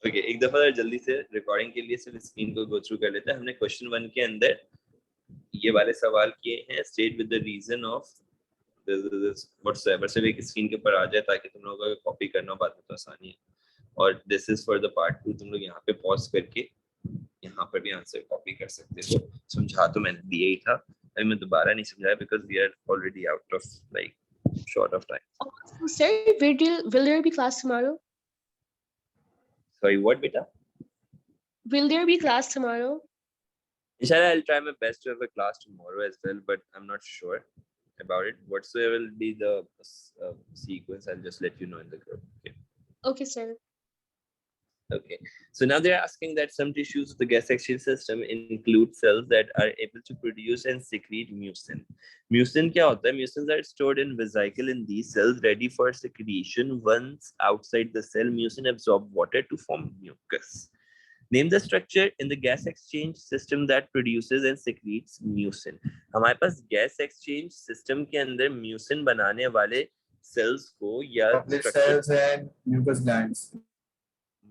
Okay, एक दफा जल्दी से रिकॉर्डिंग के लिए सिर्फ स्क्रीन को गो थ्रू कर लेते हैं। हमने क्वेश्चन 1 के अंदर ये वाले सवाल किए हैं, state with the reason of whatsoever, सिर्फ एक स्क्रीन के ऊपर आ जाए ताकि तुम लोगों को कॉपी करना बाद में तो आसानी है। और this is for the part 2, तुम लोग यहाँ पे पॉज करके यहाँ पर भी आंसर कॉपी कर सकते हो। समझा तो मैंने दिया ही था, अभी मैं दोबारा नहीं समझाया because we are already out of like short of time. Oh, sir, will there be class tomorrow? Sorry, what beta? Will there be class tomorrow? Inshallah, I'll try my best to have a class tomorrow as well, but I'm not sure about it. Whatsoever will be the sequence, I'll just let you know in the group. Okay. Okay, sir. Okay. So now they're asking that some tissues of the gas exchange system include cells that are able to produce and secrete mucin. Mucin क्या होता है? Mucins are stored in vesicle in these cells, ready for secretion. Once outside the cell, mucin absorb water to form mucus. Name the structure in the gas exchange system that produces and secretes mucin. हमारे पास gas exchange system के अंदर mucin बनाने वाले cells को या cells and mucus glands.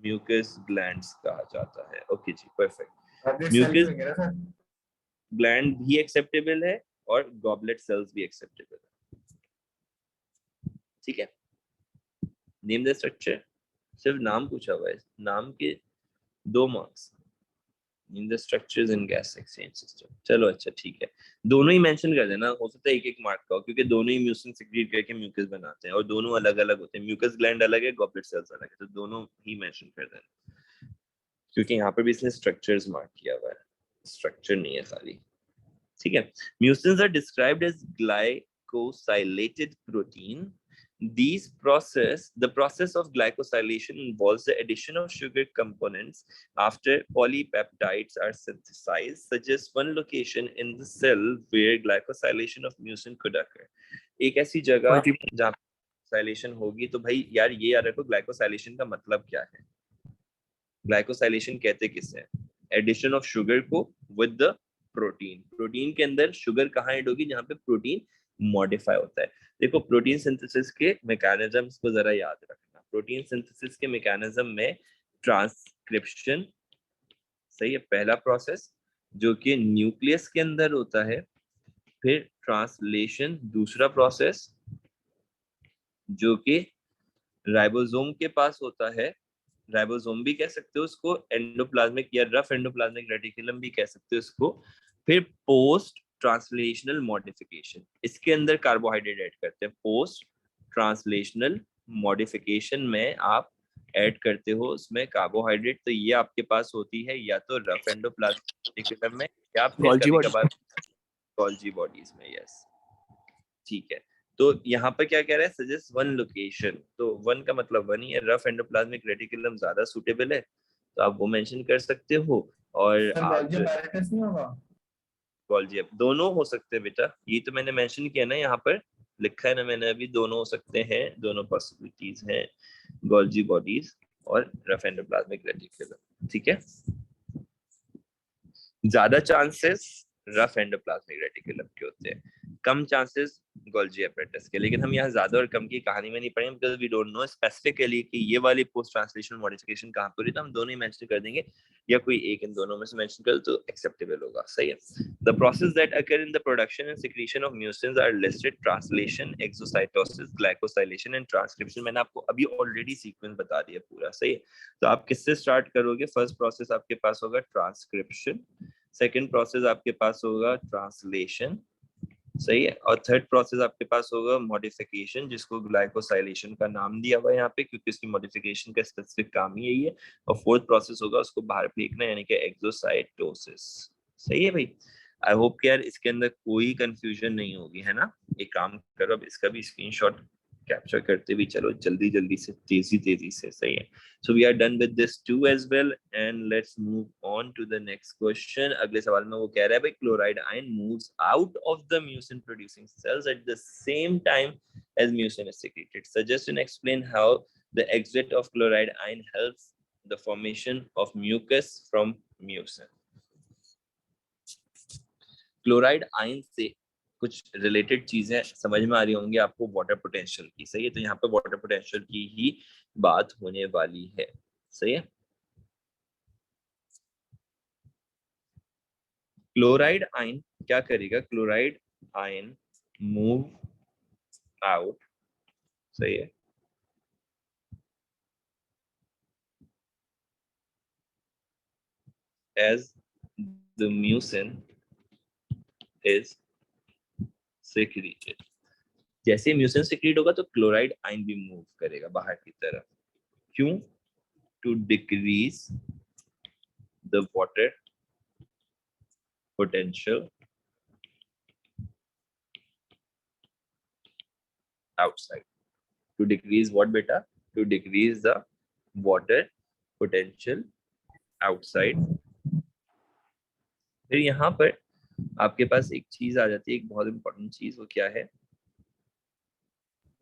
Mucus glands कहा जाता है। ओके जी, परफेक्ट। म्यूकस ग्लैंड भी एक्सेप्टेबल है और गॉबलेट सेल्स भी एक्सेप्टेबल है, ठीक है। नेम द स्ट्रक्चर, सिर्फ नाम पूछा हुआ है, नाम के 2 marks. Name the structures in gas exchange system. चलो अच्छा ठीक है, दोनों ही मेंशन कर देना, हो सकता है 1-1 मार्क का हो क्योंकि दोनों ही म्यूसिन सिक्रीट करके म्यूकस बनाते हैं और दोनों अलग अलग होते हैं। म्यूकस ग्लैंड अलग है, गॉबलेट सेल्स अलग है, तो दोनों ही मेंशन कर देना क्योंकि यहाँ पर भी इसने स्ट्रक्चर्स मार्क किया हुआ है, स्ट्रक्चर नहीं है खाली, ठीक है। Mucins are described as glycosylated protein. The process of glycosylation involves the addition of sugar components after polypeptides are synthesized. Suggest one location in the cell where glycosylation of mucin could occur. एक ऐसी जगह जहाँ glycosylation होगी, तो भाई यार ये याद रखो ग्लाइकोसाइलेशन का मतलब क्या है। ग्लाइकोसाइलेशन कहते किसे? एडिशन ऑफ शुगर को विद द प्रोटीन। प्रोटीन के अंदर शुगर कहाँ ऐड होगी? जहाँ पे प्रोटीन मॉडिफाई होता है। देखो प्रोटीन सिंथेसिस के मैकेनिज्म्स को जरा याद रखना। प्रोटीन सिंथेसिस के मैकेनिज्म में ट्रांसक्रिप्शन, सही है, पहला प्रोसेस जो कि न्यूक्लियस के अंदर होता है, फिर ट्रांसलेशन दूसरा प्रोसेस जो कि राइबोसोम के पास होता है, राइबोसोम भी कह सकते हो उसको, एंडोप्लाज्मिक या रफ एंडोप्लाज्मिक रेटिकुलम भी कह सकते हो उसको, फिर पोस्ट ट्रांसलेशनल मॉडिफिकेशन, इसके अंदर कार्बोहाइड्रेट ऐड करते हैं। पोस्ट ट्रांसलेशनल मॉडिफिकेशन में आप ऐड करते हो उसमें कार्बोहाइड्रेट, तो ये आपके पास होती है या तो रफ एंडोप्लाज्मिक रेटिकुलम में या फिर कभी-कभार गोल्जी बॉडीज में। यस, ठीक है। तो यहाँ पर क्या कह रहा है? सजेस्ट वन लोकेशन, तो वन का मतलब वन ही है, रफ एंडोप्लाज्मिक रेटिकुलम ज्यादा सूटेबल है तो आप वो मेंशन कर सकते हो। और आप गोल्जी दोनों हो सकते हैं बेटा, ये तो मैंने मेंशन किया ना, यहाँ पर लिखा है ना मैंने अभी, दोनों हो सकते हैं, दोनों पॉसिबिलिटीज हैं, गोल्जी बॉडीज और रफ एंडोप्लाज्मिक रेटिकुलम, ठीक है। ज्यादा चांसेस रफ एंडोप्लाज्मिक रेटिकुलम के होते हैं, कम चांसेस गोल्जी एपेरेटस के। लेकिन हम यहाँ ज्यादा और कम की कहानी में नहीं पढ़ेंगे because we don't know specifically कि ये वाली पोस्ट ट्रांसलेशन मॉडिफिकेशन कहाँ पर हुई, तो हम दोनों ही मेंशन कर देंगे या कोई एक इन दोनों में से मेंशन कर तो एक्सेप्टेबल होगा, सही है। The process that occur in the production and secretion of mucins are listed: translation, exocytosis, glycosylation and transcription. मैंने आपको अभी ऑलरेडी सीक्वेंस बता दिया पूरा, सही है। तो आप किससे स्टार्ट करोगे? फर्स्ट प्रोसेस आपके पास होगा ट्रांसक्रिप्शन, सेकेंड प्रोसेस आपके पास होगा ट्रांसलेशन, सही है, और थर्ड प्रोसेस आपके पास होगा मॉडिफिकेशन, जिसको ग्लाइकोसाइलेशन का नाम दिया हुआ है यहाँ पे क्योंकि इसकी मॉडिफिकेशन का स्पेसिफिक काम ही यही है। और फोर्थ प्रोसेस होगा उसको बाहर फेंकना, यानी कि एक्सोसाइटोसिस, सही है भाई। आई होप कि यार इसके अंदर कोई कंफ्यूजन नहीं होगी, है ना। एक काम करो, अब इसका भी स्क्रीनशॉट कैप्चर करते भी चलो जल्दी जल्दी से, तेजी से, सही है। So we are done with this too as well, and let's move on to the next question. अगले सवाल में वो कह रहा है भाई chloride ion moves out of the mucin producing cells at the same time as mucin is secreted. Suggest and explain how the exit of chloride ion helps the formation of mucus from mucin. Chloride ion से कुछ related चीजें समझ में आ रही होंगी आपको water potential की, सही है। तो यहाँ पे वाटर पोटेंशियल की ही बात होने वाली है, सही है। क्लोराइड आयन क्या करेगा? क्लोराइड आयन मूव आउट, सही है, as the mucin is secreted. जैसे म्यूसिन सिक्रीट होगा तो क्लोराइड आयन भी मूव करेगा बाहर की तरफ. क्यों? To decrease the water potential outside. To decrease what beta? To decrease the water potential outside. फिर यहाँ पर आपके पास एक चीज आ जाती है, एक बहुत इंपॉर्टेंट चीज. वो क्या है?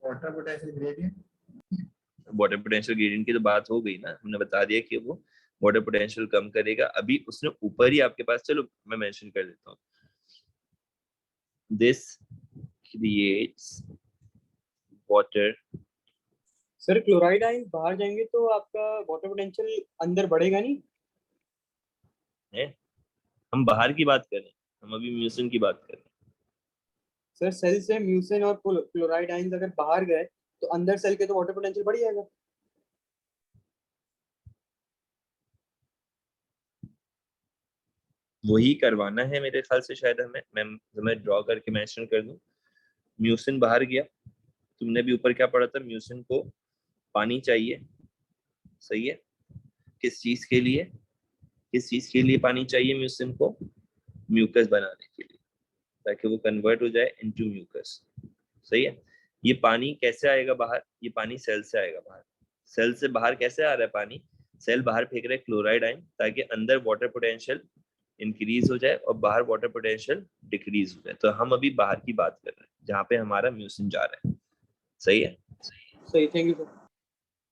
Water potential gradient. Water potential gradient की तो बात हो गई ना, हमने बता दिया कि वो वाटर पोटेंशियल कम करेगा. अभी उसने ऊपर ही आपके पास, चलो मैं मेंशन कर देता हूँ, this creates water. Sir chloride ion बाहर जाएंगे तो आपका वाटर पोटेंशियल अंदर बढ़ेगा नहीं? है, हम बाहर की बात कर रहे हैं, हम अभी म्यूसिन की बात कर रहे हैं. सर सेल से म्यूसिन और क्लोराइड आयन अगर बाहर गए तो अंदर सेल के तो वाटर पोटेंशियल बढ़ जाएगा. वही करवाना है मेरे ख्याल से शायद हमें. मैं ड्रॉ करके मेंशन कर दूं. म्यूसिन बाहर गया, तुमने भी ऊपर क्या पढ़ा था? म्यूसिन को पानी चाहिए, सही है. किस चीज के लिए? किस चीज के लिए पानी चाहिए म्यूसिन को? म्यूकस बनाने के लिए, ताकि वो कन्वर्ट हो जाए इनटू म्यूकस, सही है. ये पानी कैसे आएगा बाहर? ये पानी सेल से आएगा बाहर. सेल से बाहर कैसे आ रहा है पानी? सेल बाहर फेंक रहा है क्लोराइड आयन, ताकि अंदर वाटर पोटेंशियल इंक्रीज हो जाए और बाहर वाटर पोटेंशियल डिक्रीज हो जाए. तो हम अभी बाहर की बात कर रहे हैं, जहाँ पे हमारा म्यूसिन जा रहा है, सही है. सही, thank you sir.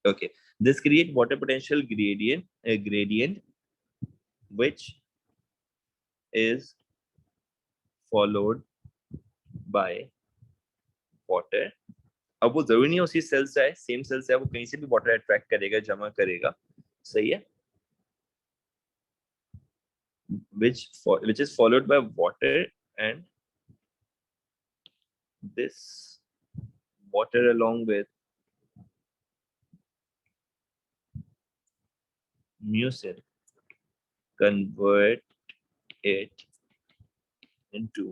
Okay, this create water potential gradient which is followed by water. अब वो जरूरी नहीं है उसी सेल से आए, सेम सेल से आए, वो कहीं से भी वाटर अट्रैक्ट करेगा, जमा करेगा, सही है. which is followed by water, and this water along with mucin convert it into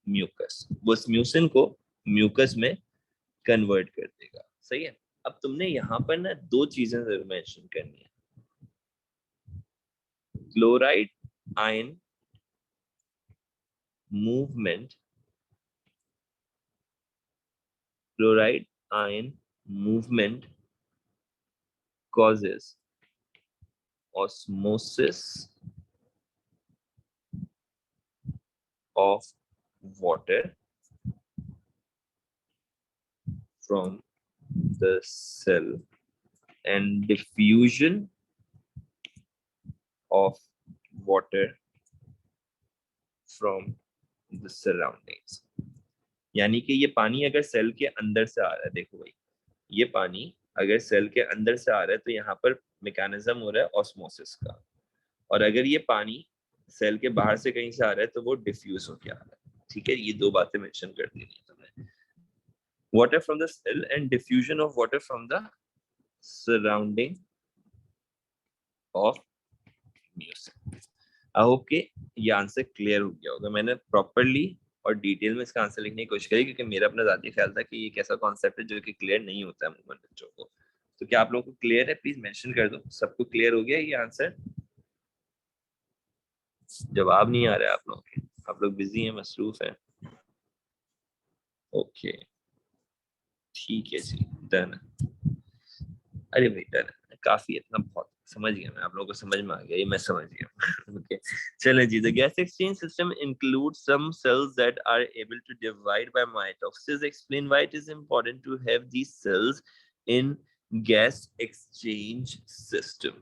mucus. वो उस म्यूसिन को म्यूकस में कन्वर्ट कर देगा, सही है. अब तुमने यहाँ पर ना दो चीजें जरूर मेंशन करनी है. Chloride ion movement, chloride ion movement causes osmosis of water from the cell and diffusion of water from the surroundings. यानी कि ये पानी अगर सेल के अंदर से आ रहा है, देखो भाई, ये पानी अगर सेल के अंदर से आ रहा है तो यहाँ पर मैकेनिज्म हो रहा है ऑस्मोसिस का. और अगर ये पानी सेल के बाहर से कहीं से आ रहा है तो वो डिफ्यूज होके आ रहा है. ठीक है, ये दो बातें मेंशन कर दी है तुमने. Water from the cell and diffusion of water from the surrounding of mucin. I hope कि ये आंसर क्लियर हो गया होगा. मैंने प्रॉपरली और डिटेल में इसका आंसर लिखने की कोशिश करी, क्योंकि मेरा अपना ज़ाती ख्याल था कि ये कैसा कॉन्सेप्ट है जो कि क्लियर नहीं होता है अमूमन बच्चों को. तो क्या आप लोगों को क्लियर है? प्लीज मेंशन कर दो. सबको क्लियर हो गया ये आंसर? जवाब नहीं आ रहा है आप लोगों के, आप लोग बिजी हैं, मसरूफ हैं. ओके, ठीक है जी, डन. अरे भाई डन, काफी है, इतना बहुत समझ गया मैं, आप लोगों को समझ में आ गया, ये मैं समझ गया. ओके, चलें जी. The gas exchange system includes some cells that are able to divide by mitosis. Explain why it is important to have these cells in gas exchange system.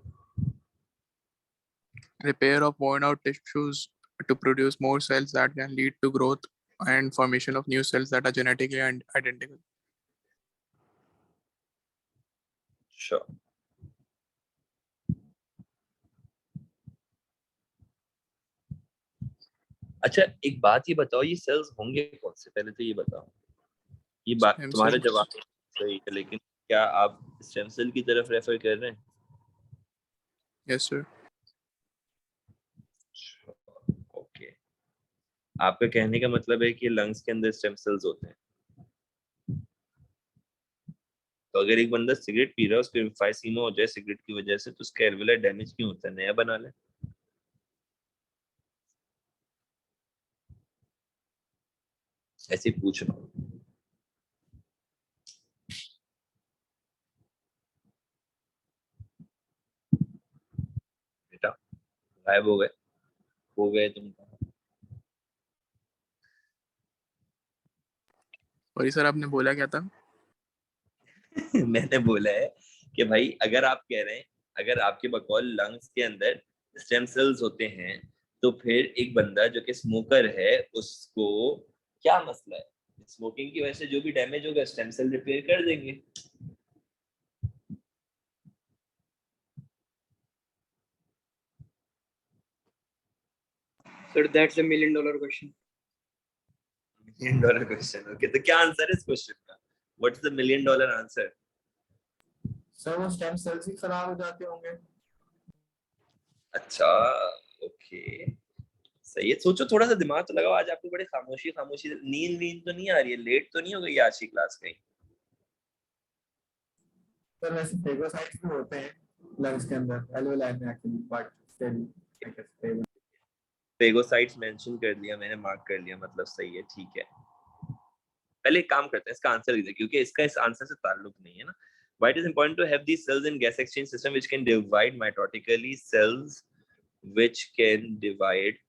Repair of worn out tissues to produce more cells that can lead to growth and formation of new cells that are genetically identical. Sure. अच्छा एक बात ये बताओ, ये sales होंगे कौन से, पहले तो ये बताओ। ये बात Stem तुम्हारा cells. जवाब सही है, लेकिन क्या आप स्टेम सेल की तरफ रेफर कर रहे हैं? Yes, sir. ओके, आपका कहने का मतलब है कि लंग्स के अंदर स्टेम सेल्स होते हैं। तो अगर एक बंदा सिगरेट पी रहा है, उसको एम्फाइसीमा हो जाए सिगरेट की वजह से, तो उसका एल्वेलर डैमेज क्यों होता है? नया बना ले। ऐसे ही पूछ रहा हूँ। बेटा गायब हो गए तुम। सॉरी सर, आपने बोला क्या था? मैंने बोला है कि भाई अगर आप कह रहे हैं, अगर आपके बकौल लंग्स के अंदर स्टेम सेल्स होते हैं, तो फिर एक बंदा जो कि स्मोकर है उसको क्या मसला है? स्मोकिंग की वजह से जो भी डैमेज होगा स्टेम सेल रिपेयर कर देंगे। Sir, that's a $1 million question. $1 million question. Okay, तो क्या आंसर है इस क्वेश्चन का? What's the $1 million answer? Sir वो स्टेम सेल्स ही खराब हो जाते होंगे। अच्छा, ओके, सही है। सोचो, थोड़ा सा दिमाग तो लगाओ। आज आपको बड़े खामोशी खामोशी, नींद तो नहीं आ रही है? लेट तो नहीं हो गई आज की क्लास कहीं? सर वैसे फेगोसाइट्स भी होते हैं लंग्स के अंदर, एल्वेलाई में actually, but still I guess phagocytes mention कर दिया मैंने, मार्क कर लिया, मतलब सही है, ठीक है। पहले एक काम करते हैं, इसका आंसर दीजिए, क्योंकि इसका इस आंसर से ताल्लुक नहीं है ना। Why it is important to have these cells in gas exchange system which can divide mitotically? Cells which can divide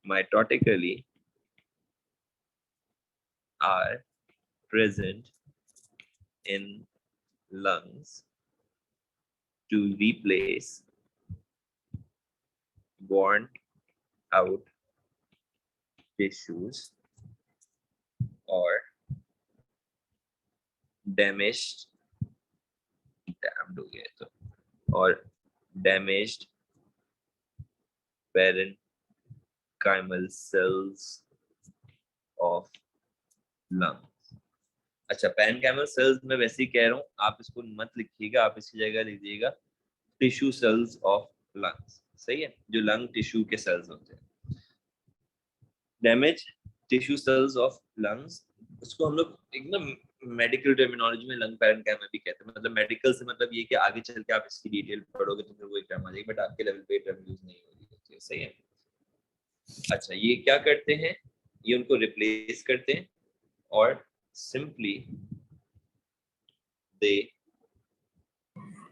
mitotically are present in lungs to replace worn out tissues or damaged or damaged parenchymal cells of lungs. अच्छा, parenchymal sales में वैसे ही कह रहा हूँ, आप इसको मत लिखिएगा, आप इसकी जगह लिखिएगा टिश्यू सेल्स ऑफ लंग्स। सही है, जो लंग टिश्यू के सेल्स होते हैं। Damage tissue cells of lungs, उसको हम लोग एकदम मेडिकल टर्मिनोलॉजी में लंग पैरेन्काइमा भी कहते हैं। मतलब मेडिकल से मतलब ये कि आगे चल के आप इसकी डिटेल पढ़ोगे तो फिर वो एक टर्म आ जाएगी, बट आपके लेवल पे टर्म यूज नहीं होगी। सही है। अच्छा, ये क्या करते हैं? ये उनको रिप्लेस करते हैं और सिंपली दे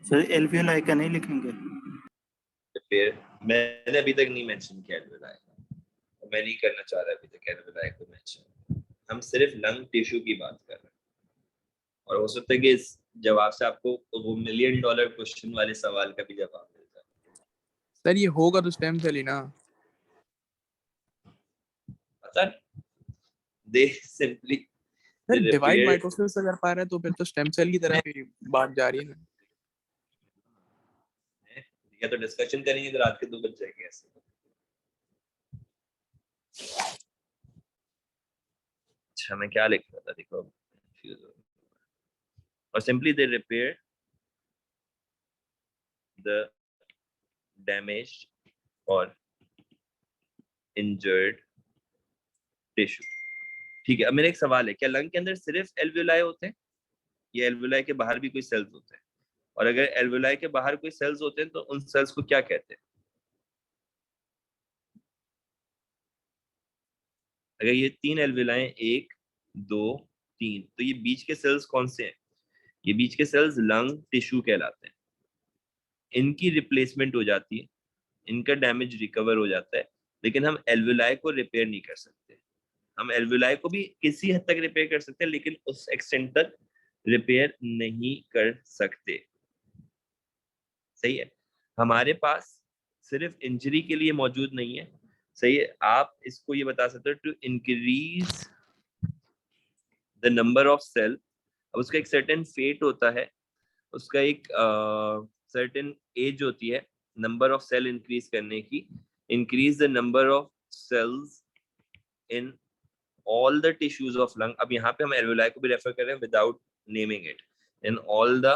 सर एल्वियोलाई का नहीं लिखेंगे? फिर मैंने अभी तक नहीं मेंशन किया एल्वियोलाई, मैं नहीं करना चाह रहा अभी तक एल्वियोलाई को मेंशन। हम सिर्फ लंग टिश्यू की बात कर रहे हैं, और हो सकता है कि इस जवाब से आपको वो $1 million क्वेश्चन वाले सवाल का भी जवाब मिल जाए। सर ये होगा तो स्टेम सेल ही ना? पता नहीं, दे सिंपली सर डिवाइड माइटोसिस से कर पा रहे हैं तो फिर तो स्टेम सेल की तरफ ही बात जा रही है ना। या तो डिस्कशन करेंगे तो रात के 2 बज जाएंगे ऐसे। अच्छा, मैं क्या लिख रहा था, देखो और simply they repair the damaged और इंजर्ड टिश्यू। ठीक है, अब मेरा एक सवाल है, क्या लंग के अंदर सिर्फ एल्वियोलाई होते हैं या एल्वियोलाई के बाहर भी कोई सेल्स होते हैं? और अगर एल्वियोलाई के बाहर कोई सेल्स होते हैं तो उन सेल्स को क्या कहते हैं? अगर ये 3 एल्वियोलाई, 1 2 3, तो ये बीच के सेल्स कौन से हैं? ये बीच के सेल्स लंग टिश्यू कहलाते हैं। इनकी रिप्लेसमेंट हो जाती है, इनका डैमेज रिकवर हो जाता है, लेकिन हम एल्वियोलाई को रिपेयर नहीं कर सकते। हम एल्वियोलाई को भी किसी हद तक रिपेयर कर सकते हैं, लेकिन उस एक्सटेंट तक रिपेयर नहीं कर सकते। सही है, हमारे पास सिर्फ इंजरी के लिए मौजूद नहीं है। सही है, आप इसको ये बता सकते हो to increase the number of cell. अब उसका एक सर्टेन फेट होता है, उसका एक सर्टेन एज होती है नंबर ऑफ सेल इंक्रीज करने की, increase the number of cells in all the tissues of lung. अब यहाँ पे हम alveoli को भी रेफर कर रहे हैं without naming it. In all the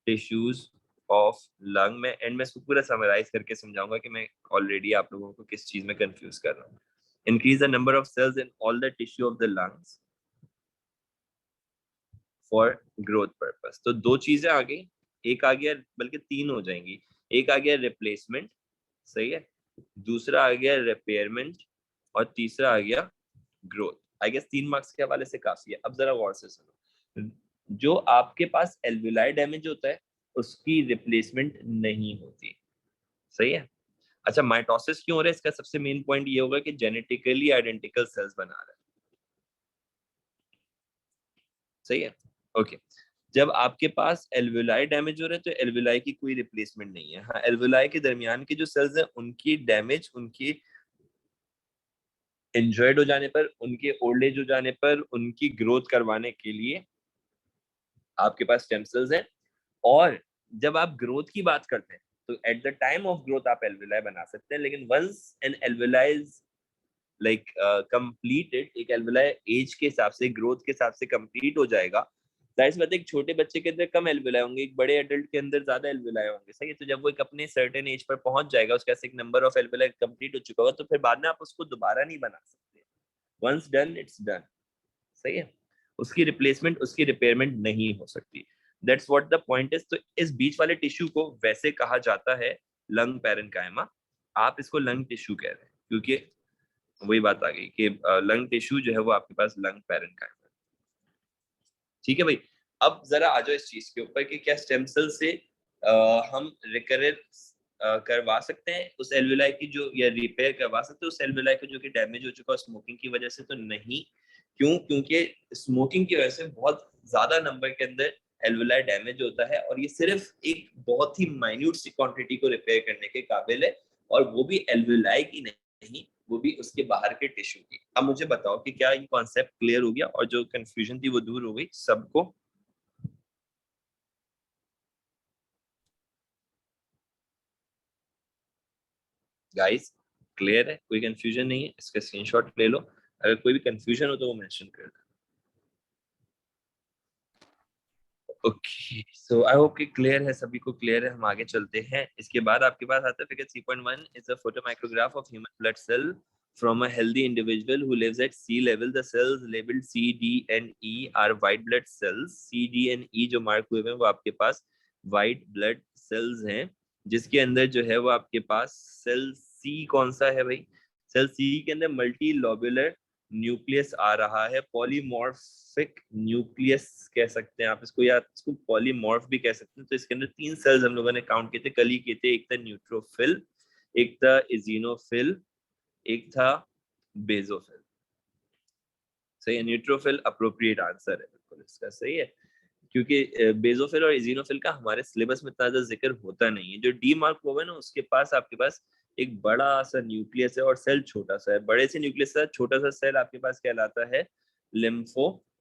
tissues of lung. मैं एंड में इसको पूरा समराइज करके समझाऊंगा कि मैं ऑलरेडी आप लोगों को किस चीज में कंफ्यूज कर रहा हूँ. Increase the number of cells in all the tissue of the lungs for growth purpose. तो दो चीजें आ गई, एक आ गया, बल्कि तीन हो जाएंगी. एक आ गया रिप्लेसमेंट, सही है, दूसरा आ गया रिपेयरमेंट और तीसरा आ गया ग्रोथ. आई गेस 3 मार्क्स के हवाले से काफी है. अब जरा गौर से सुनो, जो आपके पास एल्वियोलाई डैमेज होता है उसकी रिप्लेसमेंट नहीं होती, सही है. अच्छा, माइटोसिस क्यों हो रहा है? इसका सबसे मेन पॉइंट ये होगा कि जेनेटिकली आइडेंटिकल सेल्स बना रहा है, सही है. ओके, जब आपके पास एल्वियोलाई डैमेज हो रहा है तो एल्वियोलाई की कोई रिप्लेसमेंट नहीं है. हाँ, एल्वियोलाई के दरमियान के जो सेल्स हैं उनकी डैमेज, उनकी इंजर्ड हो जाने पर, उनके ओल्ड एज हो जाने पर, उनकी ग्रोथ करवाने के लिए आपके पास स्टेम सेल्स हैं. और जब आप ग्रोथ की बात करते हैं तो at the time of growth आप एल्वियोलाई बना सकते हैं, लेकिन once an alveoli is like completed, एक एल्वियोलाई एज के हिसाब से, ग्रोथ के हिसाब से कंप्लीट हो जाएगा. जाहिर सी बात है, एक छोटे बच्चे के अंदर कम एल्वियोलाई होंगे, एक बड़े एडल्ट के अंदर ज्यादा एल्वियोलाई होंगे, सही है. तो जब वो एक अपने सर्टेन एज पर पहुंच जाएगा, उसका एक नंबर ऑफ एल्वियोलाई कंप्लीट हो चुका होगा, तो फिर बाद में आप उसको दोबारा नहीं बना सकते. वंस डन इट्स डन, सही है. उसकी रिप्लेसमेंट, उसकी रिपेयरमेंट नहीं हो सकती. That's what the point is. तो इस बीच वाले टिश्यू को वैसे कहा जाता है लंग पैरेन्काइमा. आप इसको लंग टिश्यू कह रहे हैं क्योंकि वही बात आ गई कि लंग टिश्यू जो है वो आपके पास लंग पैरेन्काइमा. ठीक है भाई. अब जरा आ जाओ इस चीज के ऊपर कि क्या स्टेम सेल से हम रिकरेंस करवा सकते हैं उस एल्वियोलाई की जो, या रिपेयर करवा सकते हैं उस एल्वियोलाई को जो कि डैमेज हो चुका है स्मोकिंग की वजह से? तो नहीं. क्यों? क्योंकि स्मोकिंग की वजह से बहुत ज्यादा नंबर के अंदर एल्वियोलाई डैमेज होता है और ये सिर्फ एक बहुत ही माइन्यूट सी क्वांटिटी को रिपेयर करने के काबिल है, और वो भी एल्वियोलाई की नहीं, वो भी उसके बाहर के टिश्यू की. अब मुझे बताओ कि क्या ये कॉन्सेप्ट क्लियर हो गया और जो कंफ्यूजन थी वो दूर हो गई सबको? गाइस क्लियर है? कोई कंफ्यूजन नहीं है? इसका स्क्रीनशॉट ले लो, अगर कोई भी कंफ्यूजन हो तो वो मेंशन कर दो. ओके, सो आई होप कि क्लियर है, सभी को क्लियर है. हम आगे चलते हैं. इसके बाद आपके पास आता है figure 3.1 is a photomicrograph of human blood cell from a healthy individual who lives at sea level. The cells labeled C, D and E are white blood cells. C, D and E जो mark हुए हैं वो आपके पास white blood cells हैं, जिसके अंदर जो है वो आपके पास सेल C कौन सा है भाई? सेल C के अंदर मल्टी लोबुलर न्यूक्लियस आ रहा है. पॉलीमॉर्फिक न्यूक्लियस कह सकते हैं आप इसको, या इसको पॉलीमॉर्फ भी कह सकते हैं. तो इसके अंदर 3 सेल्स हम लोगों ने काउंट किए थे, कल ही किए थे. एक था न्यूट्रोफिल, एक था इजिनोफिल, एक था बेसोफिल. सही है. न्यूट्रोफिल अप्रोप्रिएट आंसर है बिल्कुल इसका, सही है, क्योंकि बेसोफिल और इजिनोफिल का हमारे सिलेबस में इतना जिक्र होता नहीं है. जो डी मार्क हुआ है ना, उसके पास आपके पास एक बड़ा सा न्यूक्लियस है और सेल छोटा सा है. बड़े से न्यूक्लियस का छोटा सा सेल आपके पास कहलाता है लिम्फोसाइट,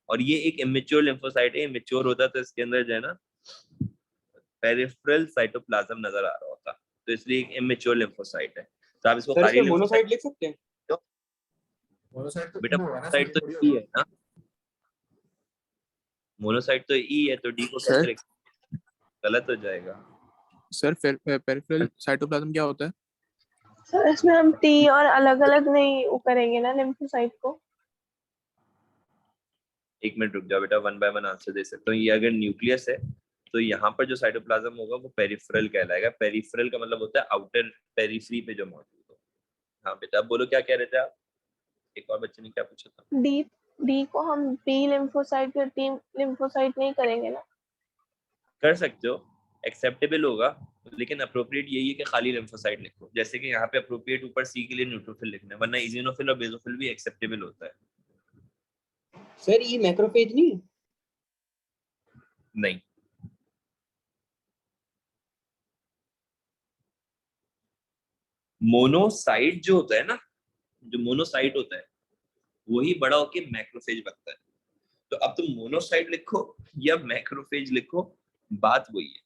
और ये एक इमेच्योर लिम्फोसाइट है. इमेच्योर होता तो इसके अंदर जो है ना पेरिफेरल साइटोप्लाज्म नजर आ रहा होता, तो इसलिए एक इमेच्योर लिम्फोसाइट है. तो आप इसको खाली मोनोसाइट लिख सकते हैं. मोनोसाइट तो बेटा E होगा ना, मोनोसाइट तो थोड़ी ई होगा. है ना, मोनोसाइट तो ई है, तो डी को सर? कैसे लिख सकते हैं? गलत हो जाएगा. सर पेरिफेरल साइटोप्लाज्म क्या होता है? सर इसमें हम टी और अलग अलग नहीं वो करेंगे ना लिम्फोसाइट को. एक मिनट रुक जाओ बेटा, 1 बाय 1 आंसर दे सकता हूँ. ये अगर न्यूक्लियस है तो यहाँ पर जो साइटोप्लाज्म होगा वो पेरिफेरल कहलाएगा. पेरिफेरल का मतलब होता है आउटर पेरिफेरी पे जो मौजूद हो. हाँ बेटा, अब बोलो क्या कह रहे थे आप? एक और बच्चे ने क्या पूछा था? डी को हम बी लिम्फोसाइट या टी लिम्फोसाइट नहीं करेंगे ना. कर सकते हो, एक्सेप्टेबल होगा, लेकिन अप्रोप्रिएट यही है कि खाली लिम्फोसाइट लिखो. जैसे कि यहाँ पे अप्रोप्रिएट ऊपर सी के लिए न्यूट्रोफिल लिखना है, वरना इजिनोफिल और बेसोफिल भी एक्सेप्टेबल होता है. सर ये मैक्रोफेज नहीं है? नहीं, मोनोसाइट जो होता है ना, जो मोनोसाइट होता है वही बड़ा होके मैक्रोफेज बनता है. तो अब तुम मोनोसाइट लिखो या मैक्रोफेज लिखो, बात वही है.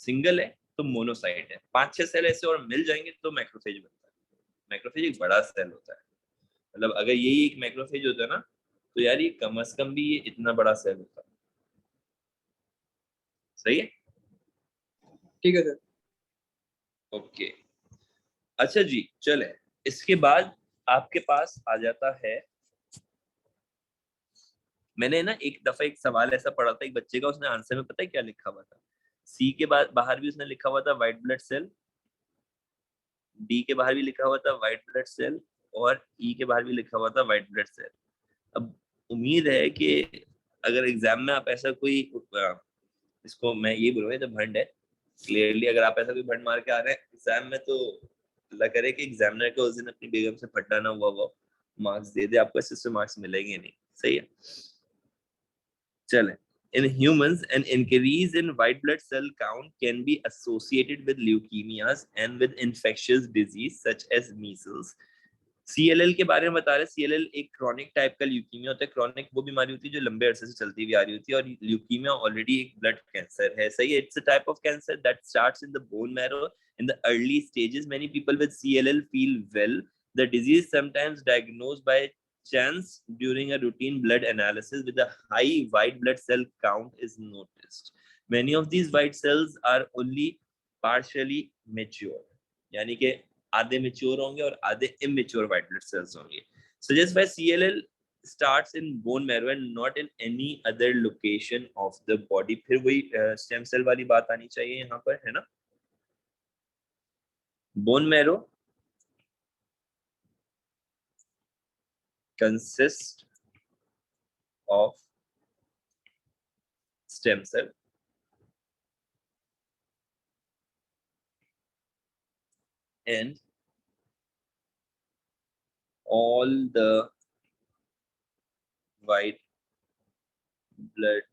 सिंगल है तो मोनोसाइट है, 5-6 सेल ऐसे और मिल जाएंगे तो मैक्रोफेज बनता है। मैक्रोफेज एक बड़ा सेल होता है, मतलब अगर यही एक मैक्रोफेज होता है ना तो यार ये कम से कम भी ये इतना बड़ा सेल होता है। सही है, ठीक है सर। ओके। अच्छा जी चले, इसके बाद आपके पास आ जाता है, मैंने ना एक दफा एक सवाल ऐसा पढ़ा था एक बच्चे का, उसने आंसर में पता है क्या लिखा हुआ था, सी के बाद बाहर भी उसने लिखा हुआ था व्हाइट ब्लड सेल, डी के बाहर भी लिखा हुआ था व्हाइट ब्लड सेल, और ई के बाहर भी लिखा हुआ था व्हाइट ब्लड सेल। अब उम्मीद है कि अगर एग्जाम में आप ऐसा कोई इसको मैं ये बोलूँगा जब भंड है क्लियरली, अगर आप ऐसा कोई भंड मार के आ रहे हैं एग्जाम में तो अल्लाह करे कि एग्जामिनर को उस दिन अपनी बेगम से फटा ना हुआ वो मार्क्स दे दे, आपको इससे मार्क्स मिलेंगे नहीं। सही है, चलें। In humans, an increase in white blood cell count can be associated with leukemias and with infectious disease such as measles. CLL के बारे में बता रहे हैं, CLL एक क्रॉनिक टाइप का ल्यूकीमिया होता है। क्रॉनिक वो बीमारी होती है जो लंबे अरसे से चलती हुई आ रही होती है, और ल्यूकीमिया ऑलरेडी एक ब्लड कैंसर है। सही है, it's a type of cancer that starts in the bone marrow in the early stages. Many people with CLL feel well. The disease sometimes diagnosed by chance during a routine blood analysis with a high white blood cell count is noticed. Many of these white cells are only partially mature, यानी कि आधे mature होंगे और आधे immature white blood cells होंगे. Suggest why CLL starts in bone marrow and not in any other location of the body. फिर वही stem cell वाली बात आनी चाहिए यहाँ पर, है ना? Bone marrow consists of stem cell and all the white blood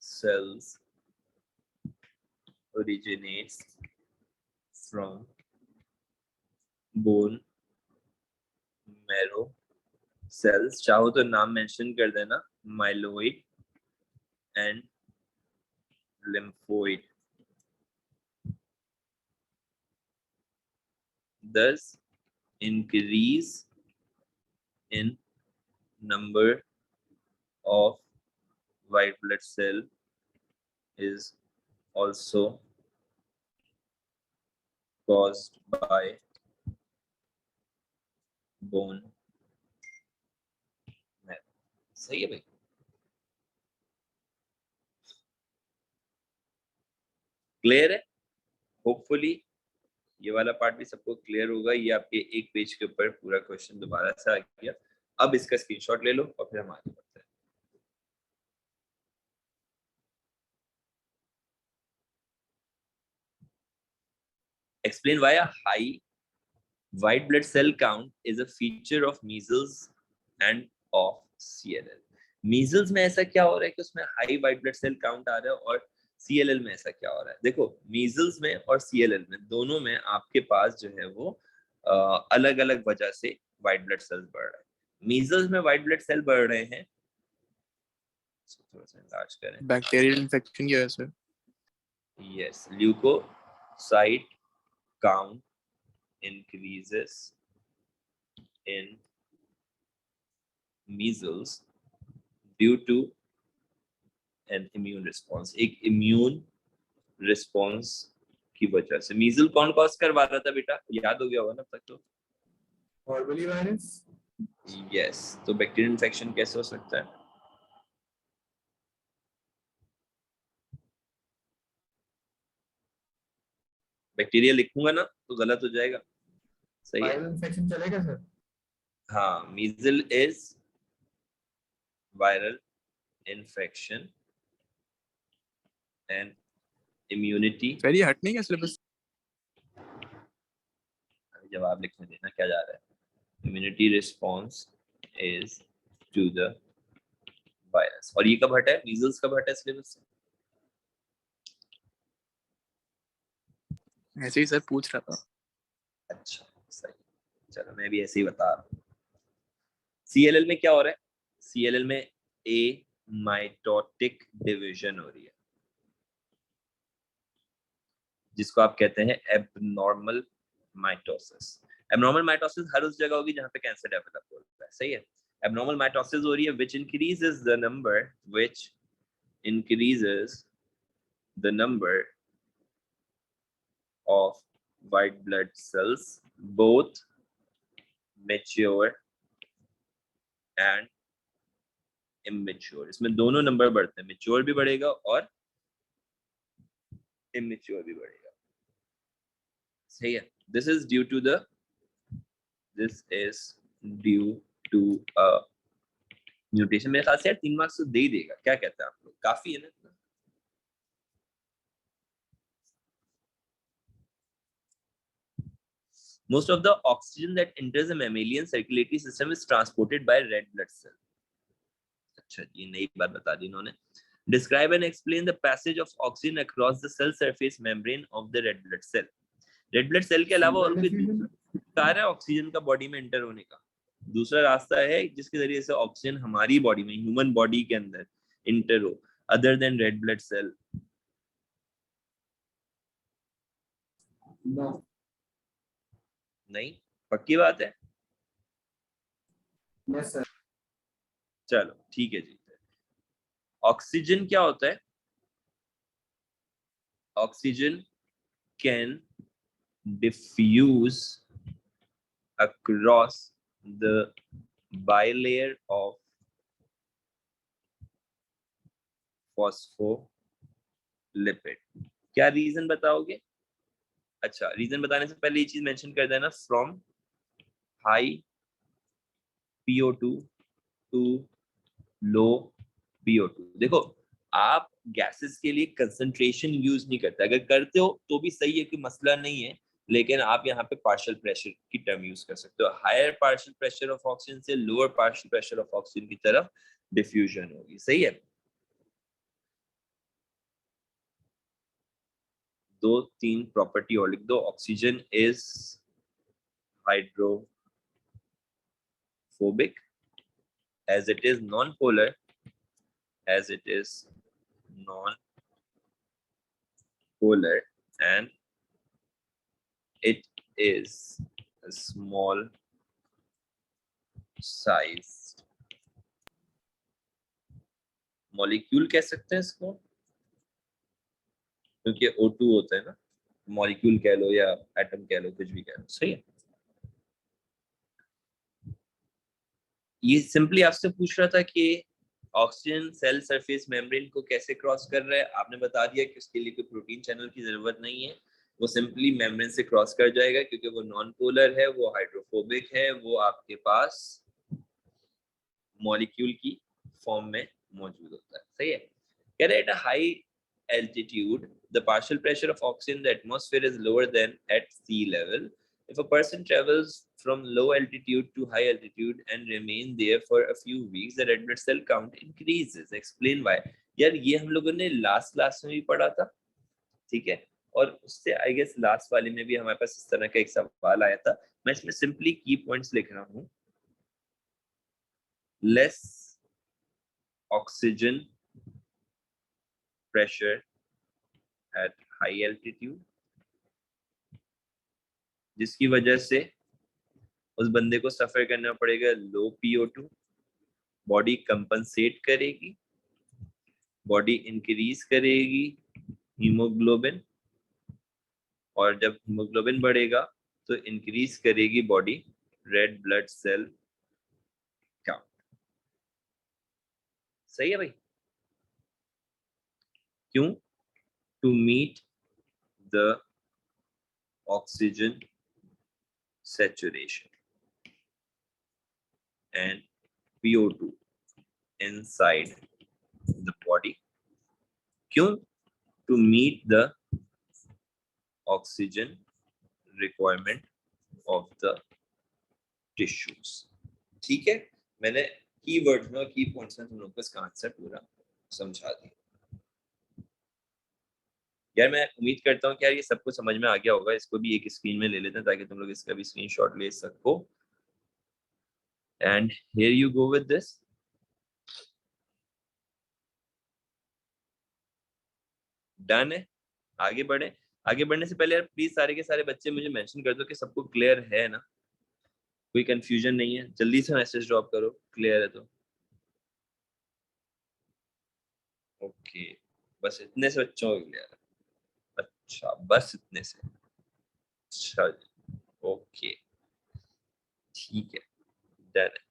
cells originates from bone marrow cells. चाहो तो नाम मेंशन कर देना, myeloid and lymphoid. Thus, increase in number of white blood cell is also caused by bone marrow. सही है भाई, clear है? Hopefully ये वाला पार्ट भी सबको क्लियर होगा। ये आपके एक पेज के ऊपर पूरा क्वेश्चन दोबारा से आ गया। अब इसका स्क्रीनशॉट ले लो और फिर हम आगे बढ़ते हैं। Explain why a high white blood cell count is a feature of measles and of CLL. measles में ऐसा क्या हो रहा है कि उसमें high white blood cell count आ रहा है, और CLL में ऐसा क्या हो रहा है? देखो measles में और CLL में दोनों में आपके पास जो है वो अलग अलग वजह से white blood cells बढ़ रहे हैं। measles में white blood cell बढ़ रहे हैं, थोड़ा सा enlarge करें, बैक्टीरियल इन्फेक्शन की वजह से। yes, leukocyte count increases in measles due to an immune response. एक immune response की वजह से। मीजल कौन कॉज करवा रहा था बेटा? याद हो गया होगा ना अब तक तो? Orvally virus. यस, तो बैक्टीरियल इन्फेक्शन कैसे हो सकता है? बैक्टीरिया लिखूंगा ना तो गलत हो जाएगा। सही है, Viral infection चलेगा सर? हाँ, measles is viral infection and immunity. Sir ये हट नहीं है सिलेबस। जवाब लिखने देना क्या जा रहा है? Immunity response is to the virus. और ये कब हटा है? मीजल्स कब हटा है सिलेबस से? ऐसे ही सर पूछ रहा था। अच्छा सही, चलो मैं भी ऐसे ही बता रहा हूँ। CLL में क्या हो रहा है? CLL में ए माइटोटिक डिवीजन हो रही है। जिसको आप कहते हैं एबनॉर्मल माइटोसिस। एबनॉर्मल माइटोसिस हर उस जगह होगी जहां पे कैंसर डेवलप हो रहा है, सही है। एबनॉर्मल माइटोसिस हो रही है which increases the number of white blood cells, both mature and immature। इसमें दोनों नंबर बढ़ते हैं, मेच्योर भी बढ़ेगा और immature भी बढ़ेगा, सही है। This is due to a mutation. मेरे ख्याल से यार 3 मार्क्स तो दे ही देगा, क्या कहते हैं आप लोग, काफी है ना। Most of the oxygen that enters the mammalian circulatory system is transported by red blood cell। अच्छा, ये नई बात बता दी इन्होंने। Describe and explain the passage of oxygen across the cell surface membrane of the red blood cell। Red blood cell के अलावा और कोई दूसरा है ऑक्सीजन का बॉडी में एंटर होने का? दूसरा रास्ता है जिसके जरिए से ऑक्सीजन हमारी बॉडी में, ह्यूमन बॉडी के अंदर इंटर हो, other than red blood cell? नहीं, पक्की बात है? Yes sir. चलो ठीक है जी। ऑक्सीजन क्या होता है? Oxygen can diffuse across the bilayer of phospholipid। क्या रीजन बताओगे? अच्छा, रीजन बताने से पहले ये चीज मेंशन कर देना, from high PO2 to low PO2। देखो, आप गैसेस के लिए कंसंट्रेशन यूज नहीं करते, अगर करते हो तो भी सही है, कि मसला नहीं है, लेकिन आप यहाँ पे पार्शियल प्रेशर की टर्म यूज कर सकते हो। Higher partial pressure of oxygen से lower partial pressure of oxygen की तरफ डिफ्यूजन होगी, सही है। 2-3 प्रॉपर्टी और लिख दो। Oxygen is hydrophobic as it is non-polar, and it is a small sized molecule कह सकते हैं इसको, क्योंकि O2 होता है ना, मॉलिक्यूल कह लो या एटम कह लो, कुछ भी कह लो, सही है। ये सिंपली आपसे पूछ रहा था कि ऑक्सीजन सेल सरफेस मेम्ब्रेन को कैसे क्रॉस कर रहा है। आपने बता दिया कि उसके लिए कोई प्रोटीन चैनल की जरूरत नहीं है, वो सिंपली मेम्ब्रेन से क्रॉस कर जाएगा, क्योंकि वो नॉन पोलर है, वो हाइड्रोफोबिक है, वो आपके पास मॉलिक्यूल की फॉर्म में मौजूद होता है, सही है। कह रहे at a high altitude the partial pressure of oxygen in the atmosphere is lower than at sea level। if a person travels from low altitude to high altitude and remain there for a few weeks the red blood cell count increases। explain why। यार ये हम लोगों ने last class में भी पढ़ा था, ठीक है, और उससे आई गेस लास्ट वाले में भी हमारे पास इस तरह का एक सवाल आया था। मैं इसमें सिंपली की पॉइंट्स लिख रहा हूँ। Less oxygen pressure at high altitude, जिसकी वजह से उस बंदे को सफर करना पड़ेगा लो PO2। बॉडी कंपनसेट करेगी, बॉडी इंक्रीज करेगी हीमोग्लोबिन, और जब हीमोग्लोबिन बढ़ेगा तो इंक्रीज करेगी body red blood cell count, सही है भाई। क्यों? to meet the oxygen saturation and PO2 inside the body। क्यों? to meet the oxygen requirement of the tissues। ठीक है, मैंने कीवर्ड्स में और की पॉइंट्स में तुम लोग को इसका आंसर पूरा समझा दिया। यार मैं उम्मीद करता हूँ कि यार ये सब कुछ समझ में आ गया होगा। इसको भी एक स्क्रीन में ले लेते हैं ताकि तुम लोग इसका भी स्क्रीनशॉट ले सको। And here you go with this. Done है, आगे बढ़े। आगे बढ़ने से पहले यार प्लीज सारे के सारे बच्चे मुझे मेंशन कर दो कि सबको क्लियर है ना, कोई कंफ्यूजन नहीं है, जल्दी से मैसेज ड्रॉप करो क्लियर है तो। ओके बस इतने से बच्चों को क्लियर है, अच्छा बस इतने से, अच्छा जी ओके ठीक है डन है।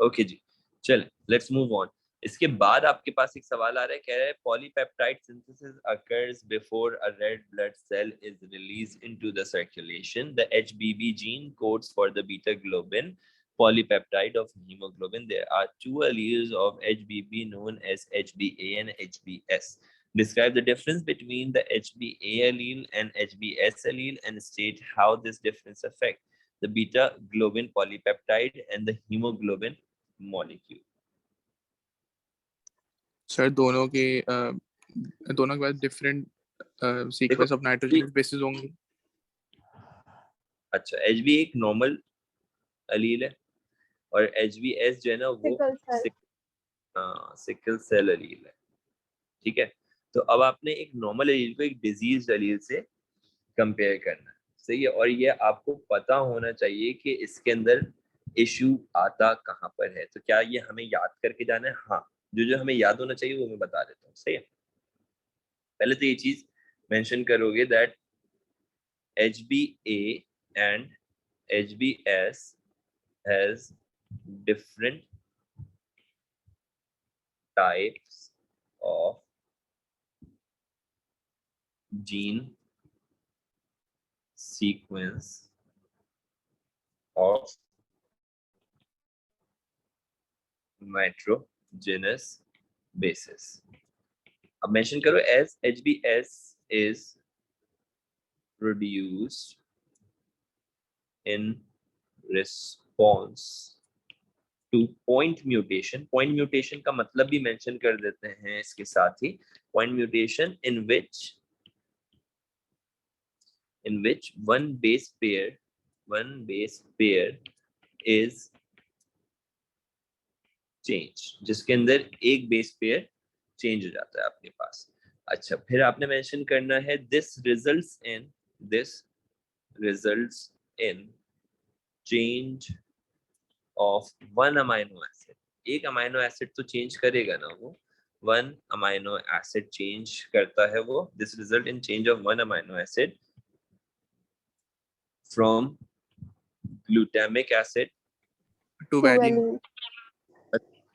ओके जी चल लेट्स मूव ऑन। इसके बाद आपके पास एक सवाल आ रहा है, कह रहा है polypeptide synthesis occurs before a red blood cell is released into the circulation. The HBB gene codes for the beta globin polypeptide of hemoglobin. There are two alleles of HBB known as HBA and HBS. Describe the difference between the HBA allele and HBS allele and state how this difference affects the beta globin polypeptide and the hemoglobin molecule. Sir दोनों के पास different sequence of nitrogen bases होंगे। अच्छा HB एक normal अलील है और HBS जो है ना वो सिकल सेल अलील है, ठीक है। तो अब आपने एक नॉर्मल अलील को एक डिजीज अलील से कंपेयर करना है, सही है। और ये आपको पता होना चाहिए कि इसके अंदर इशू आता कहाँ पर है। तो क्या ये हमें याद करके जाना है? हाँ, जो हमें याद होना चाहिए वो मैं बता देता हूँ, सही है। पहले तो ये चीज मेंशन करोगे that HBA and HBS has different types of gene sequence of nitrogenous bases. अब मेंशन करो as HBS is produced in response to point mutation. Point mutation का मतलब भी मेंशन कर देते हैं इसके साथ ही। Point mutation in which one base pair is changed, जिसके अंदर एक बेस पेयर चेंज हो जाता है आपके पास। अच्छा फिर आपने मेंशन करना है this results in change of one amino acid. एक अमाइनो एसिड तो चेंज करेगा ना वो, one amino acid चेंज करता है वो। This result in change of one amino acid from glutamic acid to valine.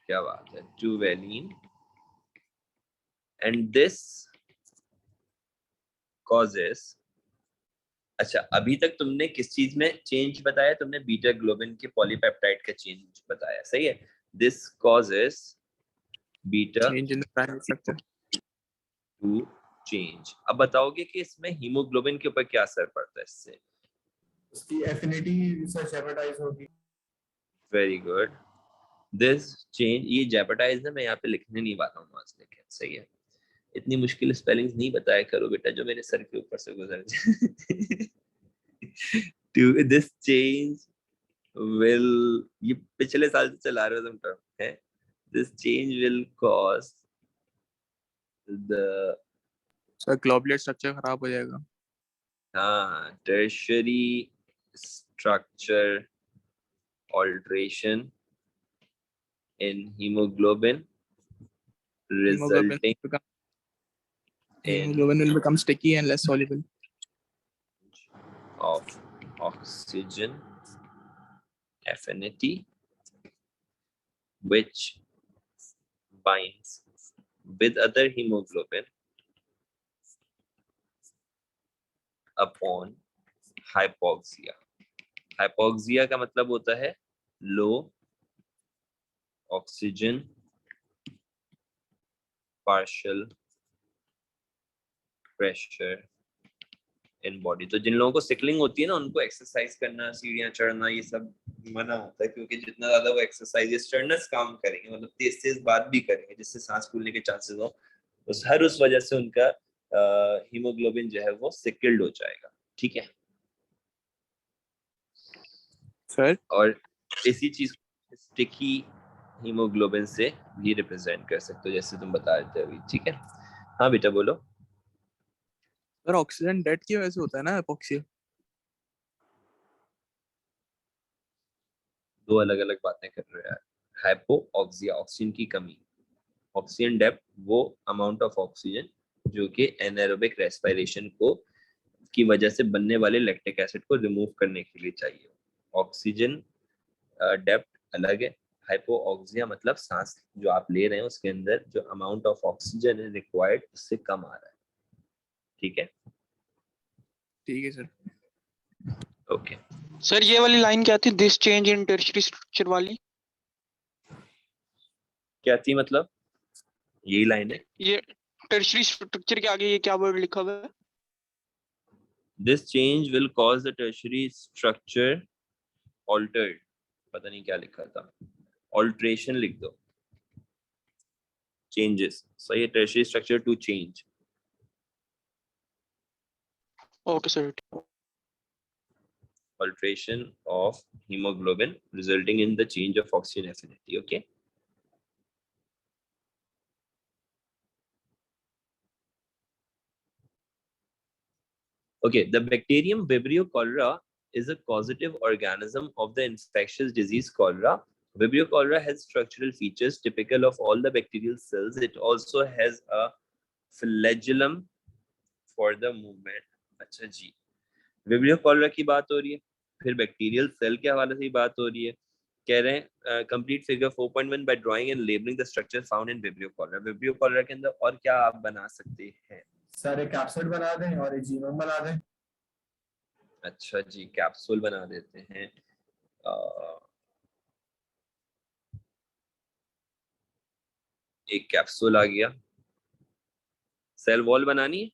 क्या बात है, to valine, and this causes। अच्छा अभी तक तुमने किस चीज में चेंज बताया? तुमने बीटा ग्लोबिन के पॉलीपेप्टाइड का चेंज बताया, सही है। This causes beta change in the primary structure to change। अब बताओगे कि इसमें हीमोग्लोबिन के ऊपर क्या असर पड़ता है इससे? उसकी एफिनिटी से जेपरडाइज होगी। Very good. दिस चेंज, ये जेपरडाइज है, मैं यहाँ पे लिखने नहीं वाला हूँ आज, लेकिन सही है। इतनी मुश्किल स्पेलिंग्स नहीं बताया करो बेटा जो मेरे सर के ऊपर से गुजर जाए। To this change will, ये पिछले साल से चला रहे हो तुम टर्म है। This change will cause the sir globular structure खराब हो जाएगा। हाँ tertiary structure alteration in hemoglobin resulting hemoglobin will become sticky and less soluble of oxygen affinity which binds with other hemoglobin upon hypoxia। hypoxia का मतलब होता है low oxygen partial pressure in body। तो जिन लोगों को सिकलिंग होती है ना उनको एक्सरसाइज करना, सीढ़ियां चढ़ना, ये सब मना होता है, क्योंकि जितना ज्यादा वो एक्सरसाइज स्टर्नस काम करेंगे, मतलब तेज तेज बात भी करेंगे जिससे सांस फूलने के चांसेस हो, उस वजह से उनका हीमोग्लोबिन जो है वो सिकल्ड हो जाएगा, ठीक है सर। और इसी चीज स्टिकी हीमोग्लोबिन से भी रिप्रेजेंट कर सकते हो, जैसे तुम बता रहे थे अभी, ठीक है। हाँ बेटा बोलो। सर ऑक्सीजन डेट की वजह से होता है ना एपोक्सी? दो अलग अलग बातें कर रहे हो यार। हाइपोऑक्सिया ऑक्सीजन की कमी, ऑक्सीजन डेप्थ वो अमाउंट ऑफ ऑक्सीजन जो कि एनारोबिक रेस्पिरेशन को की वजह से बनने वाले लैक्टिक एसिड को रिमूव करने के लिए चाहिए। ऑक्सीजन डेप्थ अलग है। हाइपोऑक्सिया मतलब सांस जो आप ले रहे हैं उसके अंदर जो अमाउंट ऑफ ऑक्सीजन है रिक्वायर्ड उससे कम आ रहा है, ठीक है। ठीक है सर। ओके सर ये वाली लाइन क्या थी, this change in tertiary structure वाली? क्या थी मतलब? यही लाइन है। ये टर्शियरी स्ट्रक्चर के आगे ये क्या वर्ड लिखा हुआ है? This change will cause the tertiary structure altered, पता नहीं क्या लिखा था, ऑल्ट्रेशन लिख दो, चेंजेस, सही है, tertiary structure to change. Okay sir. Alteration of hemoglobin resulting in the change of oxygen affinity, okay. Okay, the bacterium Vibrio cholera is a causative organism of the infectious disease cholera. Vibrio cholera has structural features typical of all the bacterial cells. It also has a flagellum for the movement. अच्छा जी, vibrio cholera की बात हो रही है, फिर bacterial cell के हवाले से ही बात हो रही है। कह रहे हैं complete figure 4.1 by drawing and labelling the structure found in Vibrio cholerae. Vibrio cholerae के अंदर और क्या आप बना सकते हैं? सर एक कैप्सूल बना दें और एक जीनोम बना दें। अच्छा जी, कैप्सूल बना देते हैं। एक कैप्सूल आ गया। सेल वॉल बनानी है?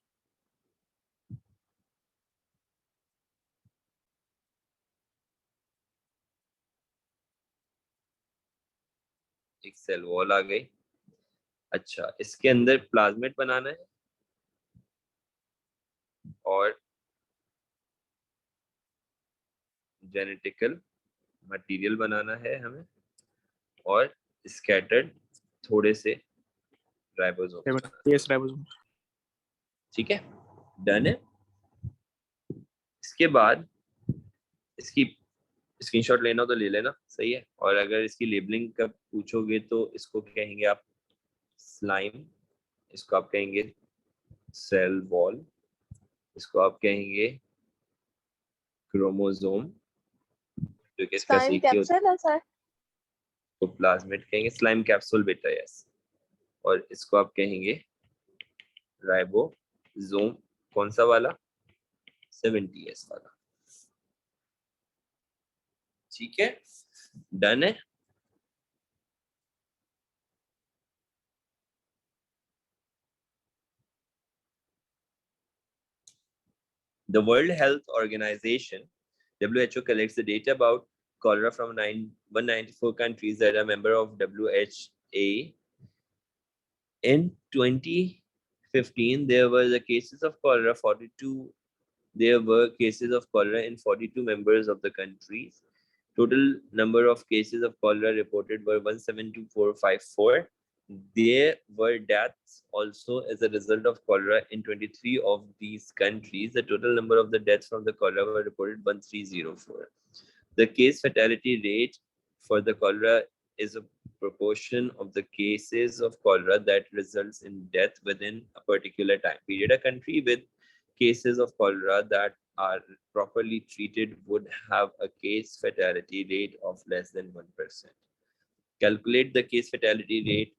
एक सेल वॉल आ गई। अच्छा, इसके अंदर प्लाज्मिड बनाना है और जेनेटिकल मटेरियल बनाना है हमें और स्कैटर्ड थोड़े से राइबोसोम, यस राइबोसोम। ठीक है, डन है। इसके बाद इसकी स्क्रीनशॉट लेना तो ले लेना, सही है। और अगर इसकी लेबलिंग का पूछोगे तो इसको कहेंगे आप स्लाइम, इसको आप कहेंगे सेल वॉल, इसको आप कहेंगे क्रोमोसोम जो कि इसका स्लाइम सीखी होती कैप्सूल है सर। तो प्लाज्मिड कहेंगे, स्लाइम कैप्सूल बेटा, यस। और इसको आप कहेंगे राइबोसोम, कौन सा वाला? 70S वाला, ठीक है, डन है। The World Health Organization, WHO, collects the data about cholera from 194 countries that are member of WHA. In 2015, there were the cases of cholera 42. There were cases of cholera in 42 members of the countries. Total number of cases of cholera reported were 172454. There were deaths also as a result of cholera in 23 of these countries. The total number of the deaths from the cholera were reported 1304. The case fatality rate for the cholera is a proportion of the cases of cholera that results in death within a particular time period. A country with cases of cholera that are properly treated would have a case fatality rate of less than 1%. Calculate the case fatality rate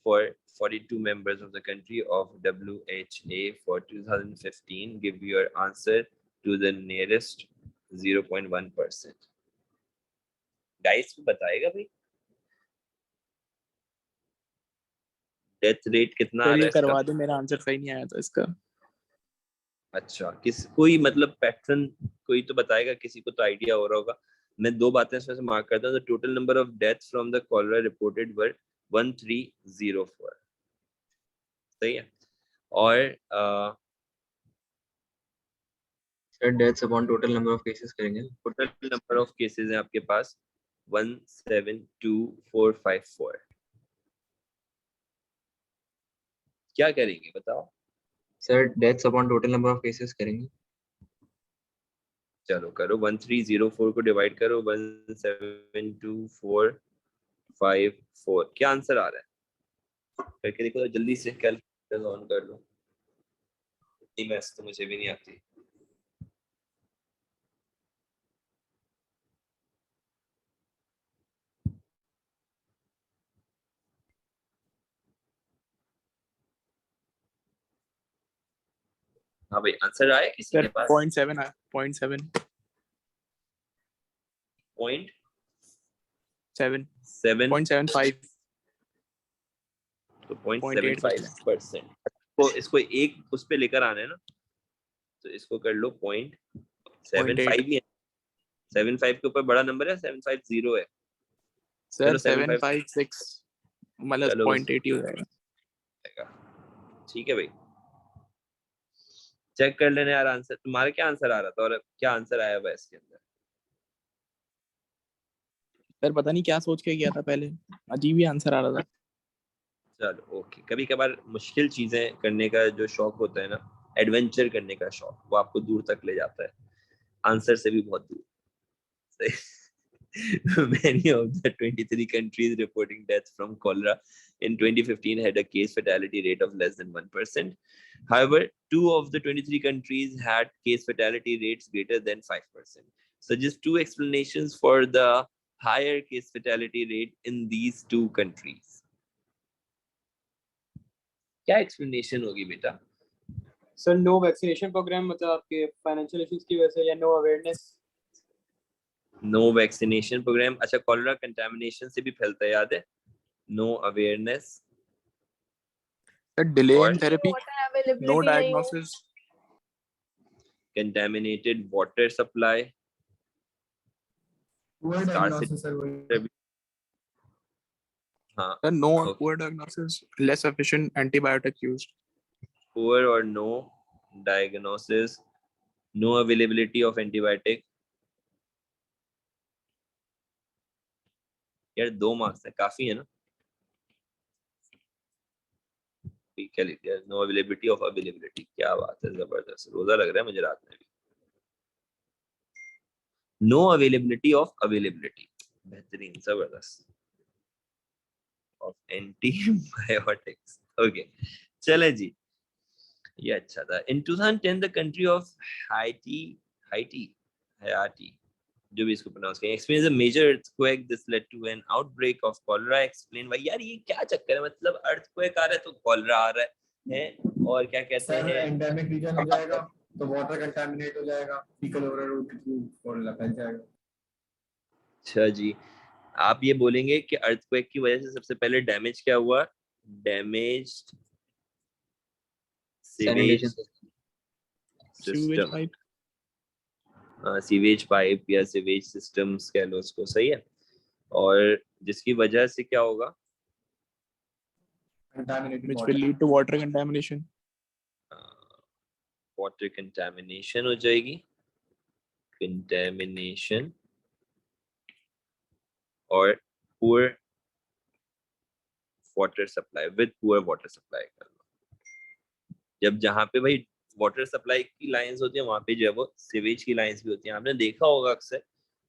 for 42 members of the country of WHA for 2015. Give your answer to the nearest 0.1%. Guys बताएगा भाई death rate कितना आ रहा है इसका? करवा दो, मेरा answer सही नहीं आया था इसका। अच्छा, किस कोई मतलब पैटर्न कोई तो बताएगा, किसी को तो आइडिया हो रहा होगा। मैं दो बातें इसमें से मार्क करता हूँ। The total number of deaths from the cholera reported were 1304, सही है। और sir deaths upon total number of cases करेंगे। टोटल नंबर ऑफ केसेस हैं आपके पास 172454। क्या करेंगे बताओ? Sir deaths upon total number of cases करेंगे। चलो करो, 1304 को डिवाइड करो 172454। क्या आंसर आ रहा है करके देखो तो जल्दी से, कैलकुलेटर ऑन कर लो। इतनी मैथ्स तो मुझे भी नहीं आती। हाँ भाई, आंसर आया किसी सर के पास? 0.7 आया, 0.7 पॉइंट 7 7 0.75 तो 0.8 0.75%। तो इसको एक उस पे लेकर आना है ना, तो इसको कर लो 0.75 ही है। 75 के ऊपर बड़ा नंबर है, 750 है। सर चलो 75 756 मतलब चलो 0.8 ही हो जाएगा। ठीक है भाई, चेक कर लेना यार आंसर। तुम्हारा क्या आंसर आ रहा था और क्या आंसर आया हुआ है इसके अंदर? सर पता नहीं क्या सोच के किया था पहले, अजीब ही आंसर आ रहा था। चलो ओके, कभी कभार मुश्किल चीजें करने का जो शौक होता है ना, एडवेंचर करने का शौक, वो आपको दूर तक ले जाता है, आंसर से भी बहुत दूर। Many of the 23 countries reporting deaths from cholera in 2015 had a case fatality rate of less than 1%. However, 2 of the 23 countries had case fatality rates greater than 5%. Suggest 2 explanations for the higher case fatality rate in these 2 countries. क्या explanation होगी बेटा? Sir no vaccination programme, मतलब आपके financial issues की वजह से, या no awareness. No vaccination programme, अच्छा कॉलरा कंटामिनेशन से भी फैलता है, याद है? नो अवेयरनेस, डिले और in therapy, water no availability नहीं है। Diagnosis, contaminated water supply, Poor diagnosis sir वही। हाँ, sir no Okay. Poor diagnosis, less efficient antibiotic used. poor or no diagnosis, no availability of antibiotic। यार 2 marks है, काफी है ना? ठीक है, लिख दिया नो अवेलेबिलिटी ऑफ अवेलेबिलिटी। क्या बात है, जबरदस्त, रोजा लग रहा है मुझे रात में भी। नो अवेलेबिलिटी ऑफ अवेलेबिलिटी, बेहतरीन, जबरदस्त, ऑफ एंटीबायोटिक्स। ओके चले जी, ये अच्छा था। In 2010 the country of Haiti जो भी इसको प्रोनाउंस करें, experience a major earthquake, this led to an outbreak of cholera. Explain भाई, यार ये क्या चक्कर है, मतलब अर्थक्वेक आ रहा है तो कॉलरा आ रहा है और क्या कहते सर हैं, एंडेमिक रीजन हो जाएगा तो वाटर कंटामिनेट हो जाएगा, फीकल ओरल रूट के थ्रू कॉलरा फैल जाएगा। अच्छा जी, आप ये बोलेंगे कि अर्थक्वेक की वजह से सबसे पहले डैमेज क्या हुआ? Damaged sanitation sewage sewage system, pipe, sewage pipe या सीवेज सिस्टम्स कह लो उसको, सही है। और जिसकी वजह से क्या होगा? Contaminated which will water. lead to water contamination. Water contamination हो जाएगी, कंटामिनेशन, और poor water supply, with poor water supply कर लो। जब जहाँ पे भाई वाटर सप्लाई की लाइंस होती है, वहां पे जो है वो सीवेज की लाइंस भी होती हैं। आपने देखा होगा अक्सर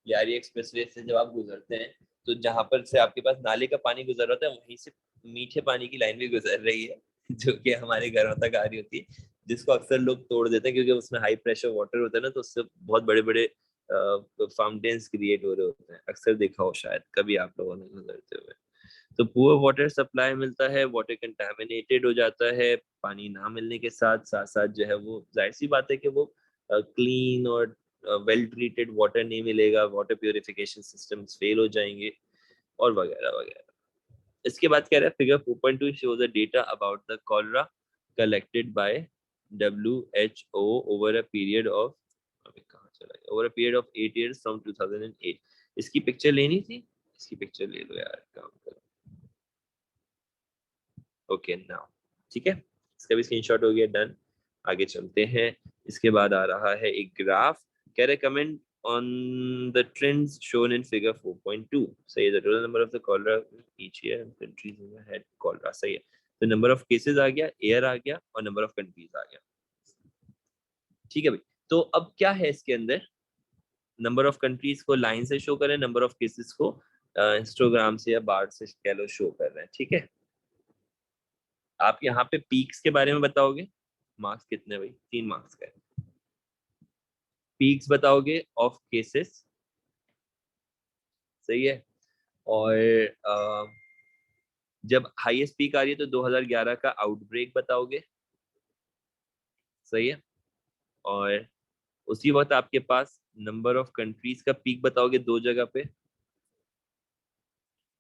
यारी एक्सप्रेसवे से जब आप गुजरते हैं, तो जहां पर से आपके पास नाले का पानी गुजर रहा होता है, वहीं से मीठे पानी की लाइन भी गुजर रही है, जो कि हमारे घरों तक आ रही होती है, जिसको अक्सर लोग तोड़ देते हैं क्योंकि उसमें हाई प्रेशर वाटर होता है ना, तो उससे बहुत बड़े बड़े फाउंटेन्स क्रिएट हो रहे होते हैं। अक्सर देखा हो शायद कभी आप लोगों ने गुजरते हुए। तो पुअर वाटर सप्लाई मिलता है, वाटर कंटामिनेटेड हो जाता है, पानी ना मिलने के साथ साथ जो है वो जाहिर सी बात है कि वो क्लीन और वेल ट्रीटेड वाटर नहीं मिलेगा, वाटर प्यूरिफिकेशन सिस्टम्स फेल हो जाएंगे और वगैरह वगैरह। इसके बाद कह रहा है figure 4.2 shows the data about the cholera collected by WHO over a period of 8 years from 2008। इसकी पिक्चर लेनी थी, इसकी पिक्चर ले लो यार, काम करो। ओके नाउ ठीक है, इसका भी स्क्रीनशॉट हो गया, डन। आगे चलते हैं। इसके बाद आ रहा है एक ग्राफ, कह रहे comment on the trends shown in figure 4.2. सही है. The total number of the cholera each year in countries had cholera. सही है. तो number of cases आ गया, air आ गया और number of countries आ गया. ठीक है भाई. तो अब क्या है इसके अंदर? नंबर ऑफ कंट्रीज को लाइन से शो करें, नंबर ऑफ केसेस को हिस्टोग्राम से या बार से कह लो शो कर रहे हैं. ठीक है. आप यहाँ पे पीक्स के बारे में बताओगे. मार्क्स कितने भाई? 3 मार्क्स का है. पीक्स बताओगे ऑफ केसेस. सही है. और जब हाईएस्ट पीक आ रही है तो 2011 का आउटब्रेक बताओगे. सही है. और उसी वक्त आपके पास नंबर ऑफ कंट्रीज का पीक बताओगे 2 जगह पे.